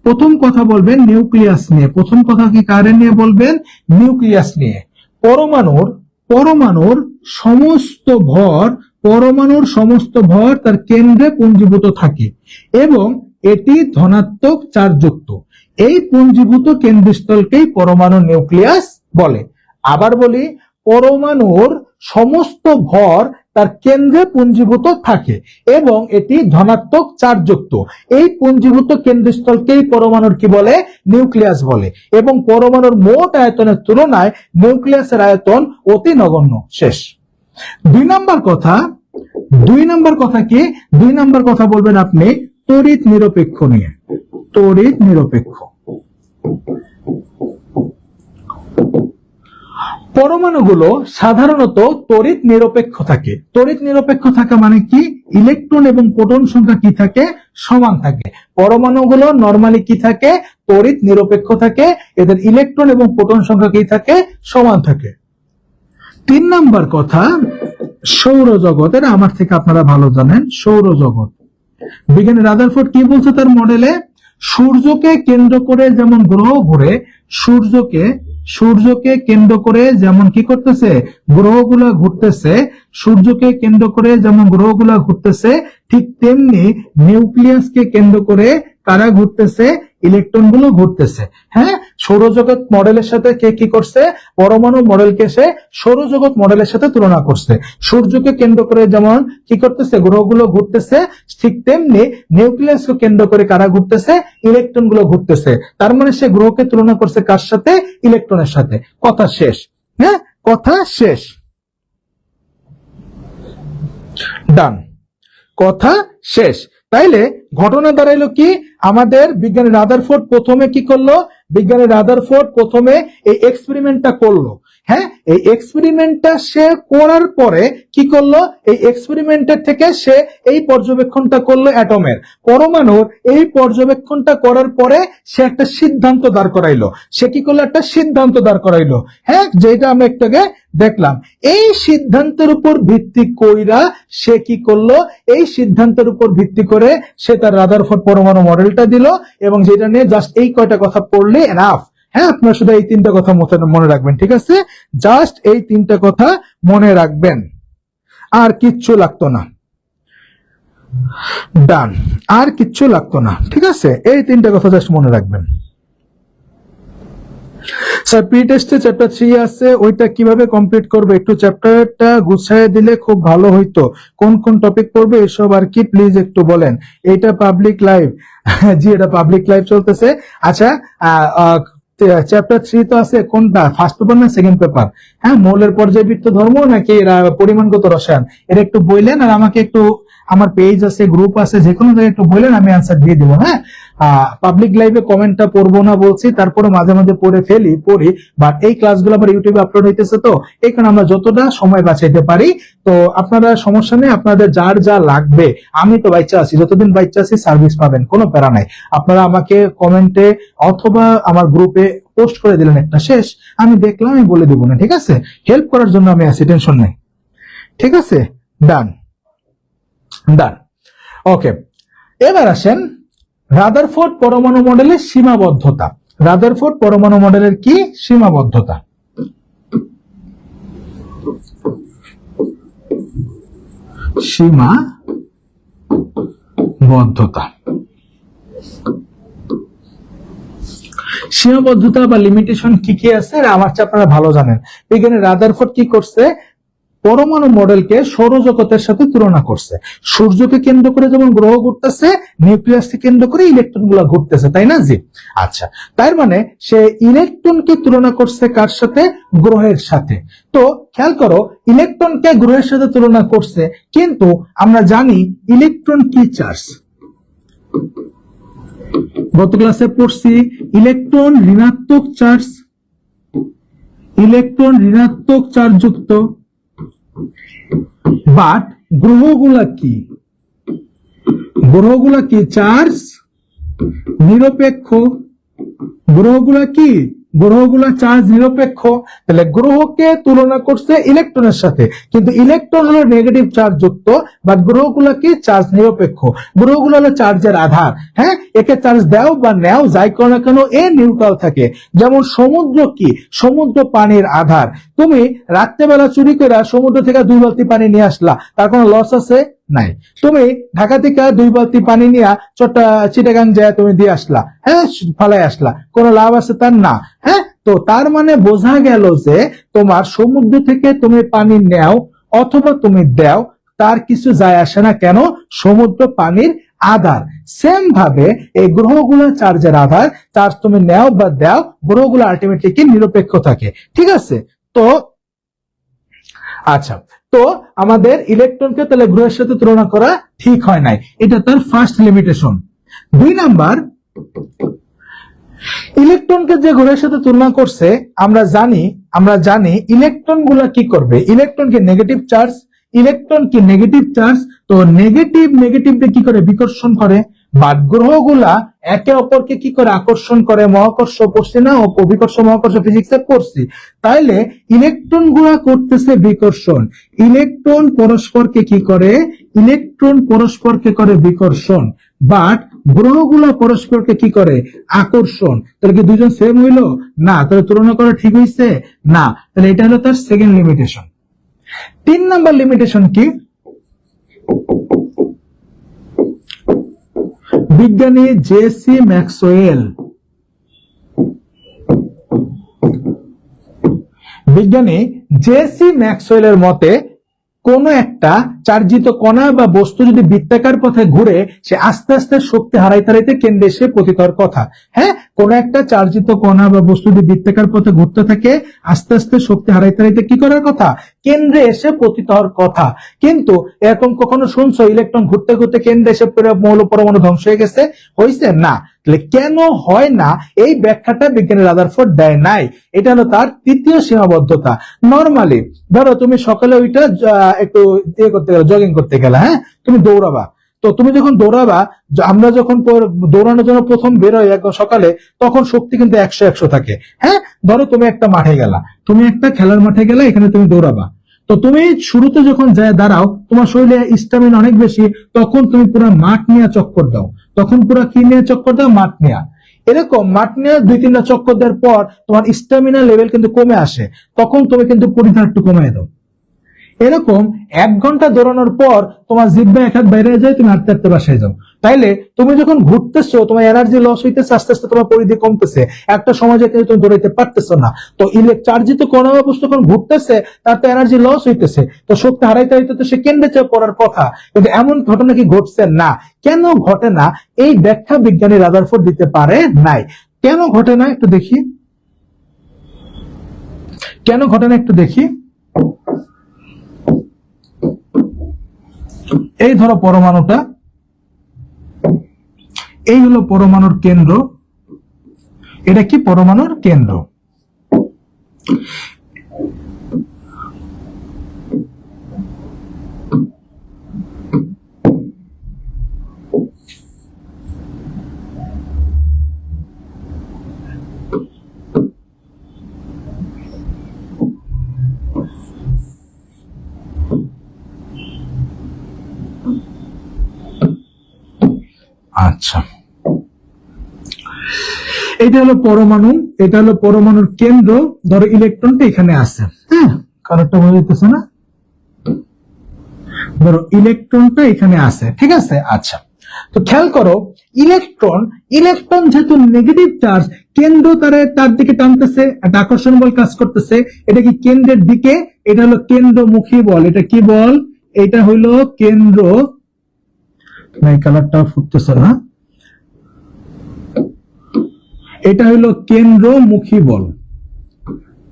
প্রথম কথা বলবেন নিউক্লিয়াস নিয়ে। প্রথম কথা কি কারে নিয়ে বলবেন, নিউক্লিয়াস নিয়ে। পরমাণুর সমস্ত ভর তার কেন্দ্রে পুঞ্জীভূত থাকে এবং এটি ধনাত্মক চার্জযুক্ত। এই পুঞ্জীভূত কেন্দ্রস্থলকেই পরমাণু নিউক্লিয়াস বলে। আবার বলি, পরমাণুর সমস্ত ভর তার কেন্দ্রে পুঞ্জীভূত থাকে এবং এটি ধনাত্মক চার্জযুক্ত। এই পুঞ্জীভূত কেন্দ্রস্থলকেই পরমাণুর কি বলে? নিউক্লিয়াস বলে। এবং পরমাণুর মোট আয়তনের তুলনায় নিউক্লিয়াসের আয়তন অতি নগণ্য। শেষ। 2 নম্বর কথা কি? 2 নম্বর কথা বলবেন আপনি তড়িৎ নিরপেক্ষ নিয়ে। তড়িৎ নিরপেক্ষ। পরমাণুগুলো সাধারণত তড়িৎ নিরপেক্ষ থাকে। তড়িৎ নিরপেক্ষ থাকা মানে কি? ইলেকট্রন এবং প্রোটন সংখ্যা কি থাকে? সমান থাকে। পরমাণুগুলো নরমালি কি থাকে? তড়িৎ নিরপেক্ষ থাকে। এদের ইলেকট্রন এবং প্রোটন সংখ্যা কি থাকে? সমান থাকে। 3 নম্বর কথা, সৌরজগৎ। এটা আমার থেকে আপনারা ভালো জানেন। সৌরজগৎ, বিজ্ঞানী রাদারফোর্ড কি বলছে তার মডেলে? সূর্যকে কেন্দ্র করে যেমন গ্রহ ঘুরে, সূর্যকে কেন্দ্র করে যেমন কি করতেছে? গ্রহগুলা ঘুরতেছে। সূর্যকে কেন্দ্র করে যেমন গ্রহগুলা ঘুরতেছে, ঠিক তেমনি নিউক্লিয়াসকে কেন্দ্র করে কারা ঘুরতেছে? ইলেকট্রন গুলো ঘুরতেছে। হ্যাঁ, সৌরজগৎ মডেলের সাথে কে কি করছে? পরমাণু মডেলকে সে সৌরজগৎ মডেলের সাথে তুলনা করছে। সূর্যকে কেন্দ্র করে যেমন কি করতেছে? গ্রহগুলো ঘুরতেছে, ঠিক তেমনি নিউক্লিয়াসকে কেন্দ্র করে কারা ঘুরতেছে? ইলেকট্রন গুলো ঘুরতেছে। তার মানে সে গ্রহকে তুলনা করছে কার সাথে? ইলেকট্রনের সাথে। কথা শেষ। হ্যাঁ, কথা শেষ। ডান, কথা শেষ। তাইলে ঘটনা দাঁড়াইলো কি? আমাদের বিজ্ঞানী রাদারফোর্ড প্রথমে কি করলো? বিজ্ঞানী রাদারফোর্ড প্রথমে এই এক্সপেরিমেন্টটা করলো। হ্যাঁ, এই এক্সপেরিমেন্টটা সে করার পরে কি করলো? এই এক্সপেরিমেন্টের থেকে সে এই পর্যবেক্ষণটা করলো অ্যাটমের, পরমাণুর। এই পর্যবেক্ষণটা করার পরে সে একটা সিদ্ধান্ত দাঁড় করাইলো। সে কি করলো? একটা সিদ্ধান্ত দাঁড় করাইলো। হ্যাঁ, যেটা আমরা একটু আগে দেখলাম। এই সিদ্ধান্তের উপর ভিত্তি কইরা সে কি করলো? এই সিদ্ধান্তের উপর ভিত্তি করে সে তার রাদারফোর্ড পরমাণু মডেলটা দিল, এবং যেটা নিয়ে জাস্ট এই কয়টা কথা পড়লে এনাফ। হ্যাঁ, আপনারা শুধু এই 3টা কথা মনে রাখবেন। ঠিক আছে, জাস্ট এই 3টা কথা মনে রাখবেন, আর কিচ্ছু লাগতো না। ডান, আর কিচ্ছু লাগতো না। ঠিক আছে, এই 3টা কথা জাস্ট মনে রাখবেন। স্যার, প্রি টেস্টে চ্যাপ্টার 3 আছে, ওইটা কিভাবে কমপ্লিট করবে? একটু চ্যাপ্টারটা গুছিয়ে দিলে খুব ভালো হইতো। কোন কোন টপিক পড়বে এসব আর কি, প্লিজ একটু বলেন। এটা পাবলিক লাইভ? জি, এটা পাবলিক লাইভ চলতেছে। আচ্ছা, চ্যাপ্টার 3 তো আছে কোনটা? ফার্স্ট পেপার না সেকেন্ড পেপার? হ্যাঁ, মৌলের পর্যায়বৃত্ত ধর্ম নাকি পরিমাণগত রসায়ন? এটা একটু বললেন, আর আমাকে একটু আমার পেজ আছে, গ্রুপ আছে, যে কোনো জায়গায় একটু বললেন, আমি আনসার দিয়ে দেবো। হ্যাঁ, পাবলিক লাইভে কমেন্টটা পড়বো না বলছি, তারপরে মাঝে মাঝে পড়ি, বাট এই ক্লাসগুলো আবার ইউটিউবে আপলোড হইতেছে, তো এই কারণে আমরা যতটা সময় বাঁচাইতে পারি। তো আপনারা সমস্যা নেই, আপনাদের যার যা লাগবে, আমি তো বাচ্চা আছি, যতদিন বাচ্চা আছি সার্ভিস পাবেন, কোনো প্যারা নাই। আপনারা আমাকে কমেন্টে অথবা আমার গ্রুপে পোস্ট করে দিলেন একটা, শেষ। আমি দেখলাম, আমি বলে দেবো না। ঠিক আছে, হেল্প করার জন্য আমি আছি, টেনশন নেই। ঠিক আছে, ডান। ওকে, এবার আসেন রাদারফোর্ড পরমাণু মডেলের সীমাবদ্ধতা। রাদারফোর্ড পরমাণু মডেলের কি সীমাবদ্ধতা? সীমাবদ্ধতা বা লিমিটেশন কি কি আছে আমার চেয়ে আপনারা ভালো জানেন। বিজ্ঞানী রাদারফোর্ড কি করছে? পরমাণু মডেলকে সৌরজগতের সাথে তুলনা করছে। সূর্যকে কেন্দ্র করে যেমন গ্রহ ঘুরতেছে, নিউক্লিয়াসকে কেন্দ্র করে ইলেকট্রন গুলা ঘুরতেছে, তাই না? জি, আচ্ছা। তার মানে সে ইলেকট্রনকে তুলনা করছে কার সাথে? গ্রহের সাথে। তো খেয়াল করো, ইলেকট্রনকে গ্রহের সাথে তুলনা করছে, কিন্তু আমরা জানি ইলেকট্রন কি চার্জ। গত ক্লাসে পড়ছি ইলেকট্রন ঋণাত্মক চার্জযুক্ত। বাট গ্রহগুলা কি চার্জ নিরপেক্ষ। গ্রহগুলা কি গ্রহগুলো চার্জ নিরপেক্ষ, তাহলে গ্রহকে তুলনা করছে ইলেকট্রনের সাথে, কিন্তু ইলেকট্রন হলো নেগেটিভ চার্জ যুক্ত বা গ্রহগুলো কি চার্জ নিরপেক্ষ। গ্রহগুলো হলো চার্জের আধার, হ্যাঁ, একে চার্জ দাও বা নেও যাই করো না কেন এ নিউট্রাল থাকে। যেমন সমুদ্র কি, সমুদ্র পানির আধার। তুমি রাত্রেবেলা চুরি করে সমুদ্র থেকে 2 বালতি পানি নিয়ে আসলা, তার কোনো লস আছে? নাই। তুমি ঢাকা থেকে 2 বালতি পানি নিয়ে চিটাগাং যায় তুমি দিয়ে আসলা, হ্যাঁ, ফালাই আসলা, কোনো লাভ আছে তার? না। হ্যাঁ, তো তার মানে বোঝা গেল যে তোমার সমুদ্র থেকে তুমি পানি নেও অথবা তুমি দাও, তার কিছু যায় আসে না, কেন? সমুদ্র পানির আধার। সেম ভাবে এই গ্রহগুলো চার্জের আধার, চার্জ তুমি নেও বা দাও, গ্রহগুলো আলটিমেটলি কি নিরপেক্ষ থাকে। ঠিক আছে? তো আচ্ছা, তো আমাদের ইলেকট্রনকে তাহলে গ্রহের সাথে তুলনা করা ঠিক হয় নাই, এটা তার ফার্স্ট লিমিটেশন। 2 নাম্বার, ইলেকট্রনকে যে গ্রহের সাথে তুলনা করছে আমরা জানি ইলেকট্রন গুলা কি করবে, ইলেকট্রন কি নেগেটিভ চার্জ, ইলেকট্রন কি নেগেটিভ চার্জ, তো নেগেটিভকে কি করে বিকর্ষণ করে, বাট গ্রহগুলা একে অপরকে কি করে আকর্ষণ করে, মহাকর্ষ পড়ছি না, অভিকর্ষ মহাকর্ষ ফিজিক্সে পড়ছি। তাইলে ইলেকট্রন গুলা করতেছে বিকর্ষণ, ইলেকট্রন পরস্পরকে কি করে, ইলেকট্রন পরস্পরকে করে বিকর্ষণ, বাট গ্রহগুলা পরস্পরকে কি করে, আকর্ষণ। তাহলে কি দুজন সেম হইলো? না। তাহলে তুলনা করা ঠিক হইছে? না। তাহলে এটা হলো তার সেকেন্ড লিমিটেশন। 3 নাম্বার লিমিটেশন কি, বিজ্ঞানী জেসি ম্যাক্সওয়েল, এর মতে কোন একটা চার্জিত কণা বা বস্তু যদি বৃত্তাকার পথে ঘুরে সে আস্তে আস্তে শক্তি হারাইতে হারাইতে কেন্দ্রে এসে পতিত হওয়ার কথা। হ্যাঁ, কোন একটা চার্জিত কণা বা বস্তু যদি বৃত্তাকার পথে ঘুরতে থাকে আস্তে আস্তে শক্তি হারাইতে হারাইতে কি করার কথা, কেন্দ্রে এসে পতিত হওয়ার কথা। কিন্তু এরকম কখনো শুনছো ইলেকট্রন ঘুরতে ঘুরতে কেন্দ্রে এসে মৌল পরমাণু ধ্বংস হয়ে গেছে? হয়েছে না। তাহলে কেন হয় না এই ব্যাখ্যাটা বিজ্ঞানী রাদারফোর্ড দেয় নাই, এটা হলো তার তৃতীয় সীমাবদ্ধতা। নরমালি ধরো তুমি সকালে ওইটা একটু ইয়ে করতে গেলে, জগিং করতে গেলে, হ্যাঁ, তুমি দৌড়াবা, তো তুমি যখন দৌড়াবা, আমরা যখন দৌড়ানোর জন্য প্রথম বেরোই সকালে, তখন শক্তি কিন্তু 100 থাকে। হ্যাঁ, ধরো তুমি একটা মাঠে গেলা, তুমি একটা খেলার মাঠে গেলে, এখানে তুমি দৌড়াবা, তো তুমি শুরুতে যখন যায় দাঁড়াও তোমার শরীরে স্টামিনা অনেক বেশি, তখন তুমি পুরো মাঠ নিয়ে চক্কর দাও, তখন পুরো কি নিয়ে চক্কর দাও, মাঠ নিয়ে। এরকম মাঠ নিয়ে 2-3টা চক্কর দেওয়ার পর তোমার স্টামিনা লেভেল কিন্তু কমে আসে, তখন তুমি কিন্তু পরিমাণ একটু কমিয়ে দাও। এরকম 1 ঘন্টা দৌড়ানোর পর তোমার জিহ্বা এক হাত বাইরে যায়, তুমি হাঁটতে হাঁটতে বাসায় যাও। তাইলে তুমি যখন ঘুরতেছো তোমার এনার্জি লস হইতেছে, আস্তে আস্তে তোমার পরিধি কমতেছে, একটা সময় যেতে তুমি দৌড়াইতে পারতেছো না। তো চার্জিত কণা বস্তু যখন ঘুরতেছে তার তো এনার্জি লস হইতেছে, তো শক্তি হারাইতে হারাইতে তো সে কেন্দ্রে চেয়ে পড়ার কথা। কিন্তু এমন ঘটনা কি ঘটছে না? কেন ঘটে না এই ব্যাখ্যা বিজ্ঞানী রাদারফোর্ড দিতে পারে নাই। কেন ঘটে না একটু দেখি, কেন ঘটে না একটু দেখি। এই ধরো পরমাণুটা, এই হলো পরমাণুর কেন্দ্র, এটা কি পরমাণুর কেন্দ্র। আচ্ছা, এটা হলো পরমাণু, এটা হলো পরমাণুর কেন্দ্র। ধরো ইলেকট্রনটা এখানে আছে, হ্যাঁ, কারণটা বোঝা যাচ্ছে না, ধরো ইলেকট্রনটা এখানে আছে, ঠিক আছে। আচ্ছা, তো খেয়াল করো ইলেকট্রন যেহেতু নেগেটিভ চার্জ, কেন্দ্র তার দিকে টানতেছে, একটা আকর্ষণ বল কাজ করতেছে, এটা কি কেন্দ্রের দিকে, এটা হলো কেন্দ্রমুখী বল। এটা কি বল? এটা হলো কেন্দ্র, এই কালারটা ফুটতেছে না, এটা হলো কেন্দ্রমুখী বল,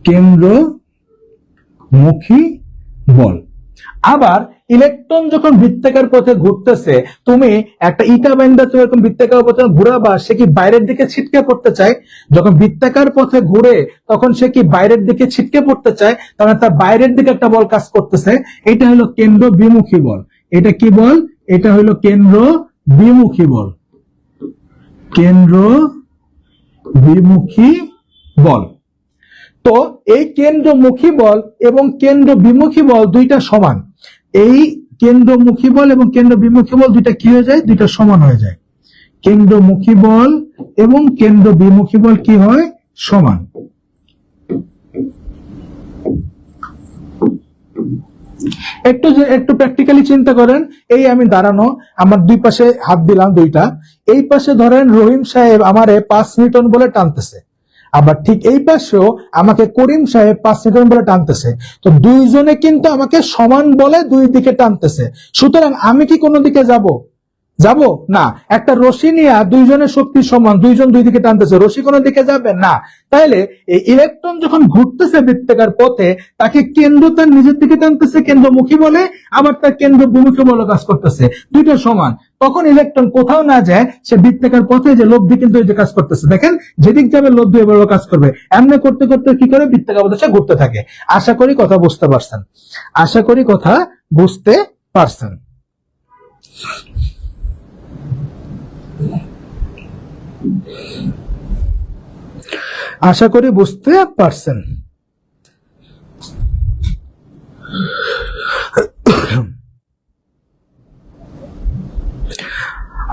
কেন্দ্রমুখী বল। আবার ইলেকট্রন যখন বৃত্তাকার পথে ঘুরতেছে, তুমি একটা ইটা বাইন্দা তুমি এরকম বৃত্তাকার পথে ঘুরাবা, সে কি বাইরের দিকে ছিটকে পড়তে চায়? যখন বৃত্তাকার পথে ঘুরে তখন সে কি বাইরের দিকে ছিটকে পড়তে চায়, তার তার বাইরের দিকে একটা বল কাজ করতেছে, এটা হলো কেন্দ্র বিমুখী বল। এটা কি বল? এটা হলো কেন্দ্র বিমুখী বল, কেন্দ্র বিমুখী বল। তো এই কেন্দ্রমুখী বল এবং কেন্দ্র বিমুখী বল দুইটা সমান। এই কেন্দ্রমুখী বল এবং কেন্দ্র বিমুখী বল দুইটা কি হয়ে যায়? দুইটা সমান হয়ে যায়। কেন্দ্রমুখী বল এবং কেন্দ্র বিমুখী বল কি হয়? সমান। একটু প্র্যাকটিক্যালি চিন্তা করেন। এই আমি দাঁড়ানো, আমার দুই পাশে হাত দিলাম দুইটা। এই পাশে ধরেন রহিম সাহেব আমারে 5 নিউটন বলে টানতেছে, আবার ঠিক এই পাশেও আমাকে করিম সাহেব 5 নিউটন বলে টানতেছে। তো দুইজনে কিন্তু আমাকে সমান বলে দুই দিকে টানতেছে। সুতরাং আমি কি কোনো দিকে যাব না। একটা রশি নিয়ে দুইজনের শক্তি সমান, দুইজন দুই দিকে টানতেছে, রশি কোনো দিকে যাবে না। তাইলে এই ইলেকট্রন যখন ঘুরতেছে বৃত্তাকার পথে, তাকে কেন্দ্র তার নিজের দিকে টানতেছে কেন্দ্রমুখী বলে, আবার তার কেন্দ্র বিমুখী বলে কাজ করতেছে, দুইটা সমান। তখন ইলেকট্রন কোথাও না যায়, সে বৃত্তাকার পথে যে লব্ধি কিন্তু এই যে কাজ করতেছে, দেখেন যেদিক যাবে লব্ধি এভাবে কাজ করবে। এমনি করতে করতে কি করে বৃত্তাকার পথে সে ঘুরতে থাকে। আশা করি কথা বুঝতে পারছেন। আশা করি বুঝতে পারছেন।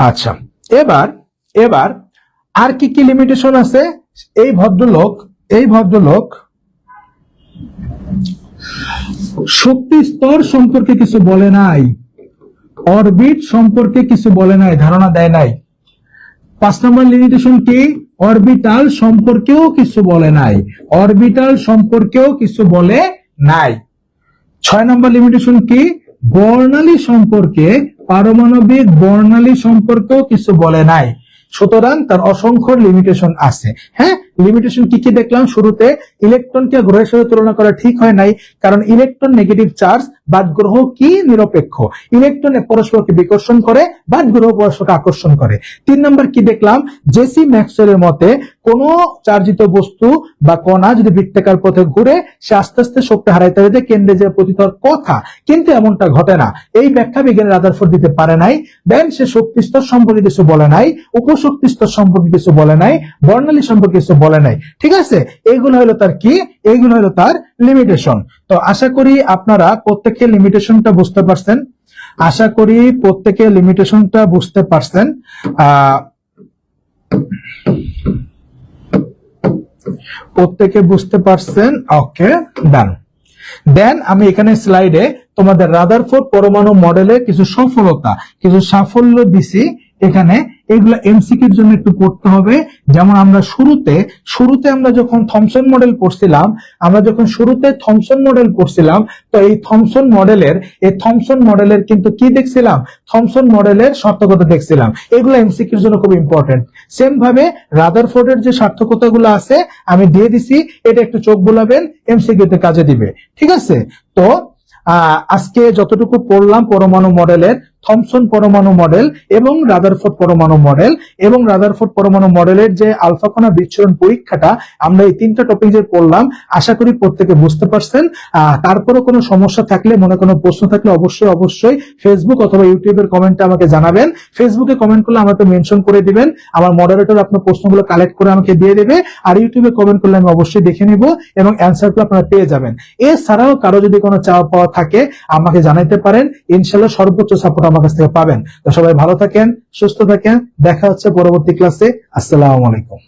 আচ্ছা, এবার আর কি কি লিমিটেশন আছে? এই ভদ্রলোক শক্তি স্তর সম্পর্কে কিছু বলে নাই, অরবিট সম্পর্কে কিছু বলে নাই, ধারণা দেয় নাই। 5 নম্বর লিমিটেশন কি? অরবিটাল সম্পর্কেও কিছু বলে নাই, 6 নম্বর লিমিটেশন কি? বর্ণালী সম্পর্কে, পারমাণবিক বর্ণালী সম্পর্কেও কিছু বলে নাই। সুতরাং তার অসংখ্য লিমিটেশন আছে। হ্যাঁ, লিমিটেশন কি কি দেখলাম? শুরুতে ইলেকট্রনকে গ্রহের সাথে তুলনা করা ঠিক হয় নাই, কারণ ইলেকট্রন নেগেটিভ চার্জ, বাট গ্রহ কি নিরপেক্ষ। ইলেকট্রন পরস্পরকে বিকর্ষণ করে, বাট গ্রহ পরস্পরকে আকর্ষণ করে। 3 নম্বর কি দেখলাম? জেসি ম্যাক্সওয়েলের মতে কোন চার্জিত বস্তু বা কণা যদি বৃত্তাকার পথে ঘুরে, সে আস্তে আস্তে শক্তি হারাইতে হারাইতে কেন্দ্রে যে পতিত হওয়ার কথা, কিন্তু এমনটা ঘটে না। এই ব্যাখ্যা বিজ্ঞানী রাদারফোর্ড দিতে পারে নাই। দেন সে শক্তি স্তর সম্পর্কে কিছু বলে নাই, উপশক্তি স্তর সম্পর্কে কিছু বলে নাই, বর্ণালী সম্পর্কে কিছু বলে নাই। ঠিক আছে, এইগুলো হলো তার কি? এইগুলো হলো তার লিমিটেশন। তো আশা করি আপনারা প্রত্যেকে লিমিটেশনটা বুঝতে পারছেন। ওকে, ডান। দেন আমি এখানে স্লাইডে তোমাদের রাদারফোর্ড পরমাণু মডেলের কিছু সাফল্য দিছি এখানে। এগুলো এমসিকিউর জন্য একটু পড়তে হবে। যেমন আমরা শুরুতে আমরা যখন থমসন মডেল পড়ছিলাম, তো এই থমসন মডেলের কিন্তু কি দেখছিলাম? থমসন মডেলের সার্থকতা দেখছিলাম। এগুলো এমসিকিউর জন্য খুব ইম্পর্টেন্ট। সেম ভাবে রাদারফোর্ডের যে সার্থকতাগুলো আছে আমি দিয়ে দিছি, এটা একটু চোখ বুলাবেন, এমসিকিউতে কাজে দিবে। ঠিক আছে, তো আজকে যতটুকু পড়লাম পরমাণু মডেলের, থমসন পরমাণু মডেল এবং রাদারফোর্ড পরমাণু মডেলের যে আলফা কণা বিচ্ছুরণ পরীক্ষাটা, আমরা এই 3টা টপিক যে পড়লাম, আশা করি প্রত্যেকে বুঝতে পারছেন। তারপরে কোনো সমস্যা থাকলে, মনে কোনো প্রশ্ন থাকলে অবশ্যই ফেসবুক অথবা ইউটিউবের কমেন্টে আমাকে জানাবেন। ফেসবুকে কমেন্ট করলে আমাকে মেনশন করে দিবেন, আমার মডারেটর আপনার প্রশ্নগুলো কালেক্ট করে আমাকে দিয়ে দেবে। আর ইউটিউবে কমেন্ট করলে আমি অবশ্যই দেখে নিব এবং অ্যান্সারগুলো আপনারা পেয়ে যাবেন। এছাড়াও কারো যদি কোনো চাওয়া পাওয়া থাকে আমাকে জানাইতে পারেন, ইনশাআল্লাহ সর্বোচ্চ সাপোর্ট আমার কাছ থেকে পাবেন। তো সবাই ভালো থাকেন, সুস্থ থাকেন, দেখা হচ্ছে পরবর্তী ক্লাসে। আসসালামু আলাইকুম।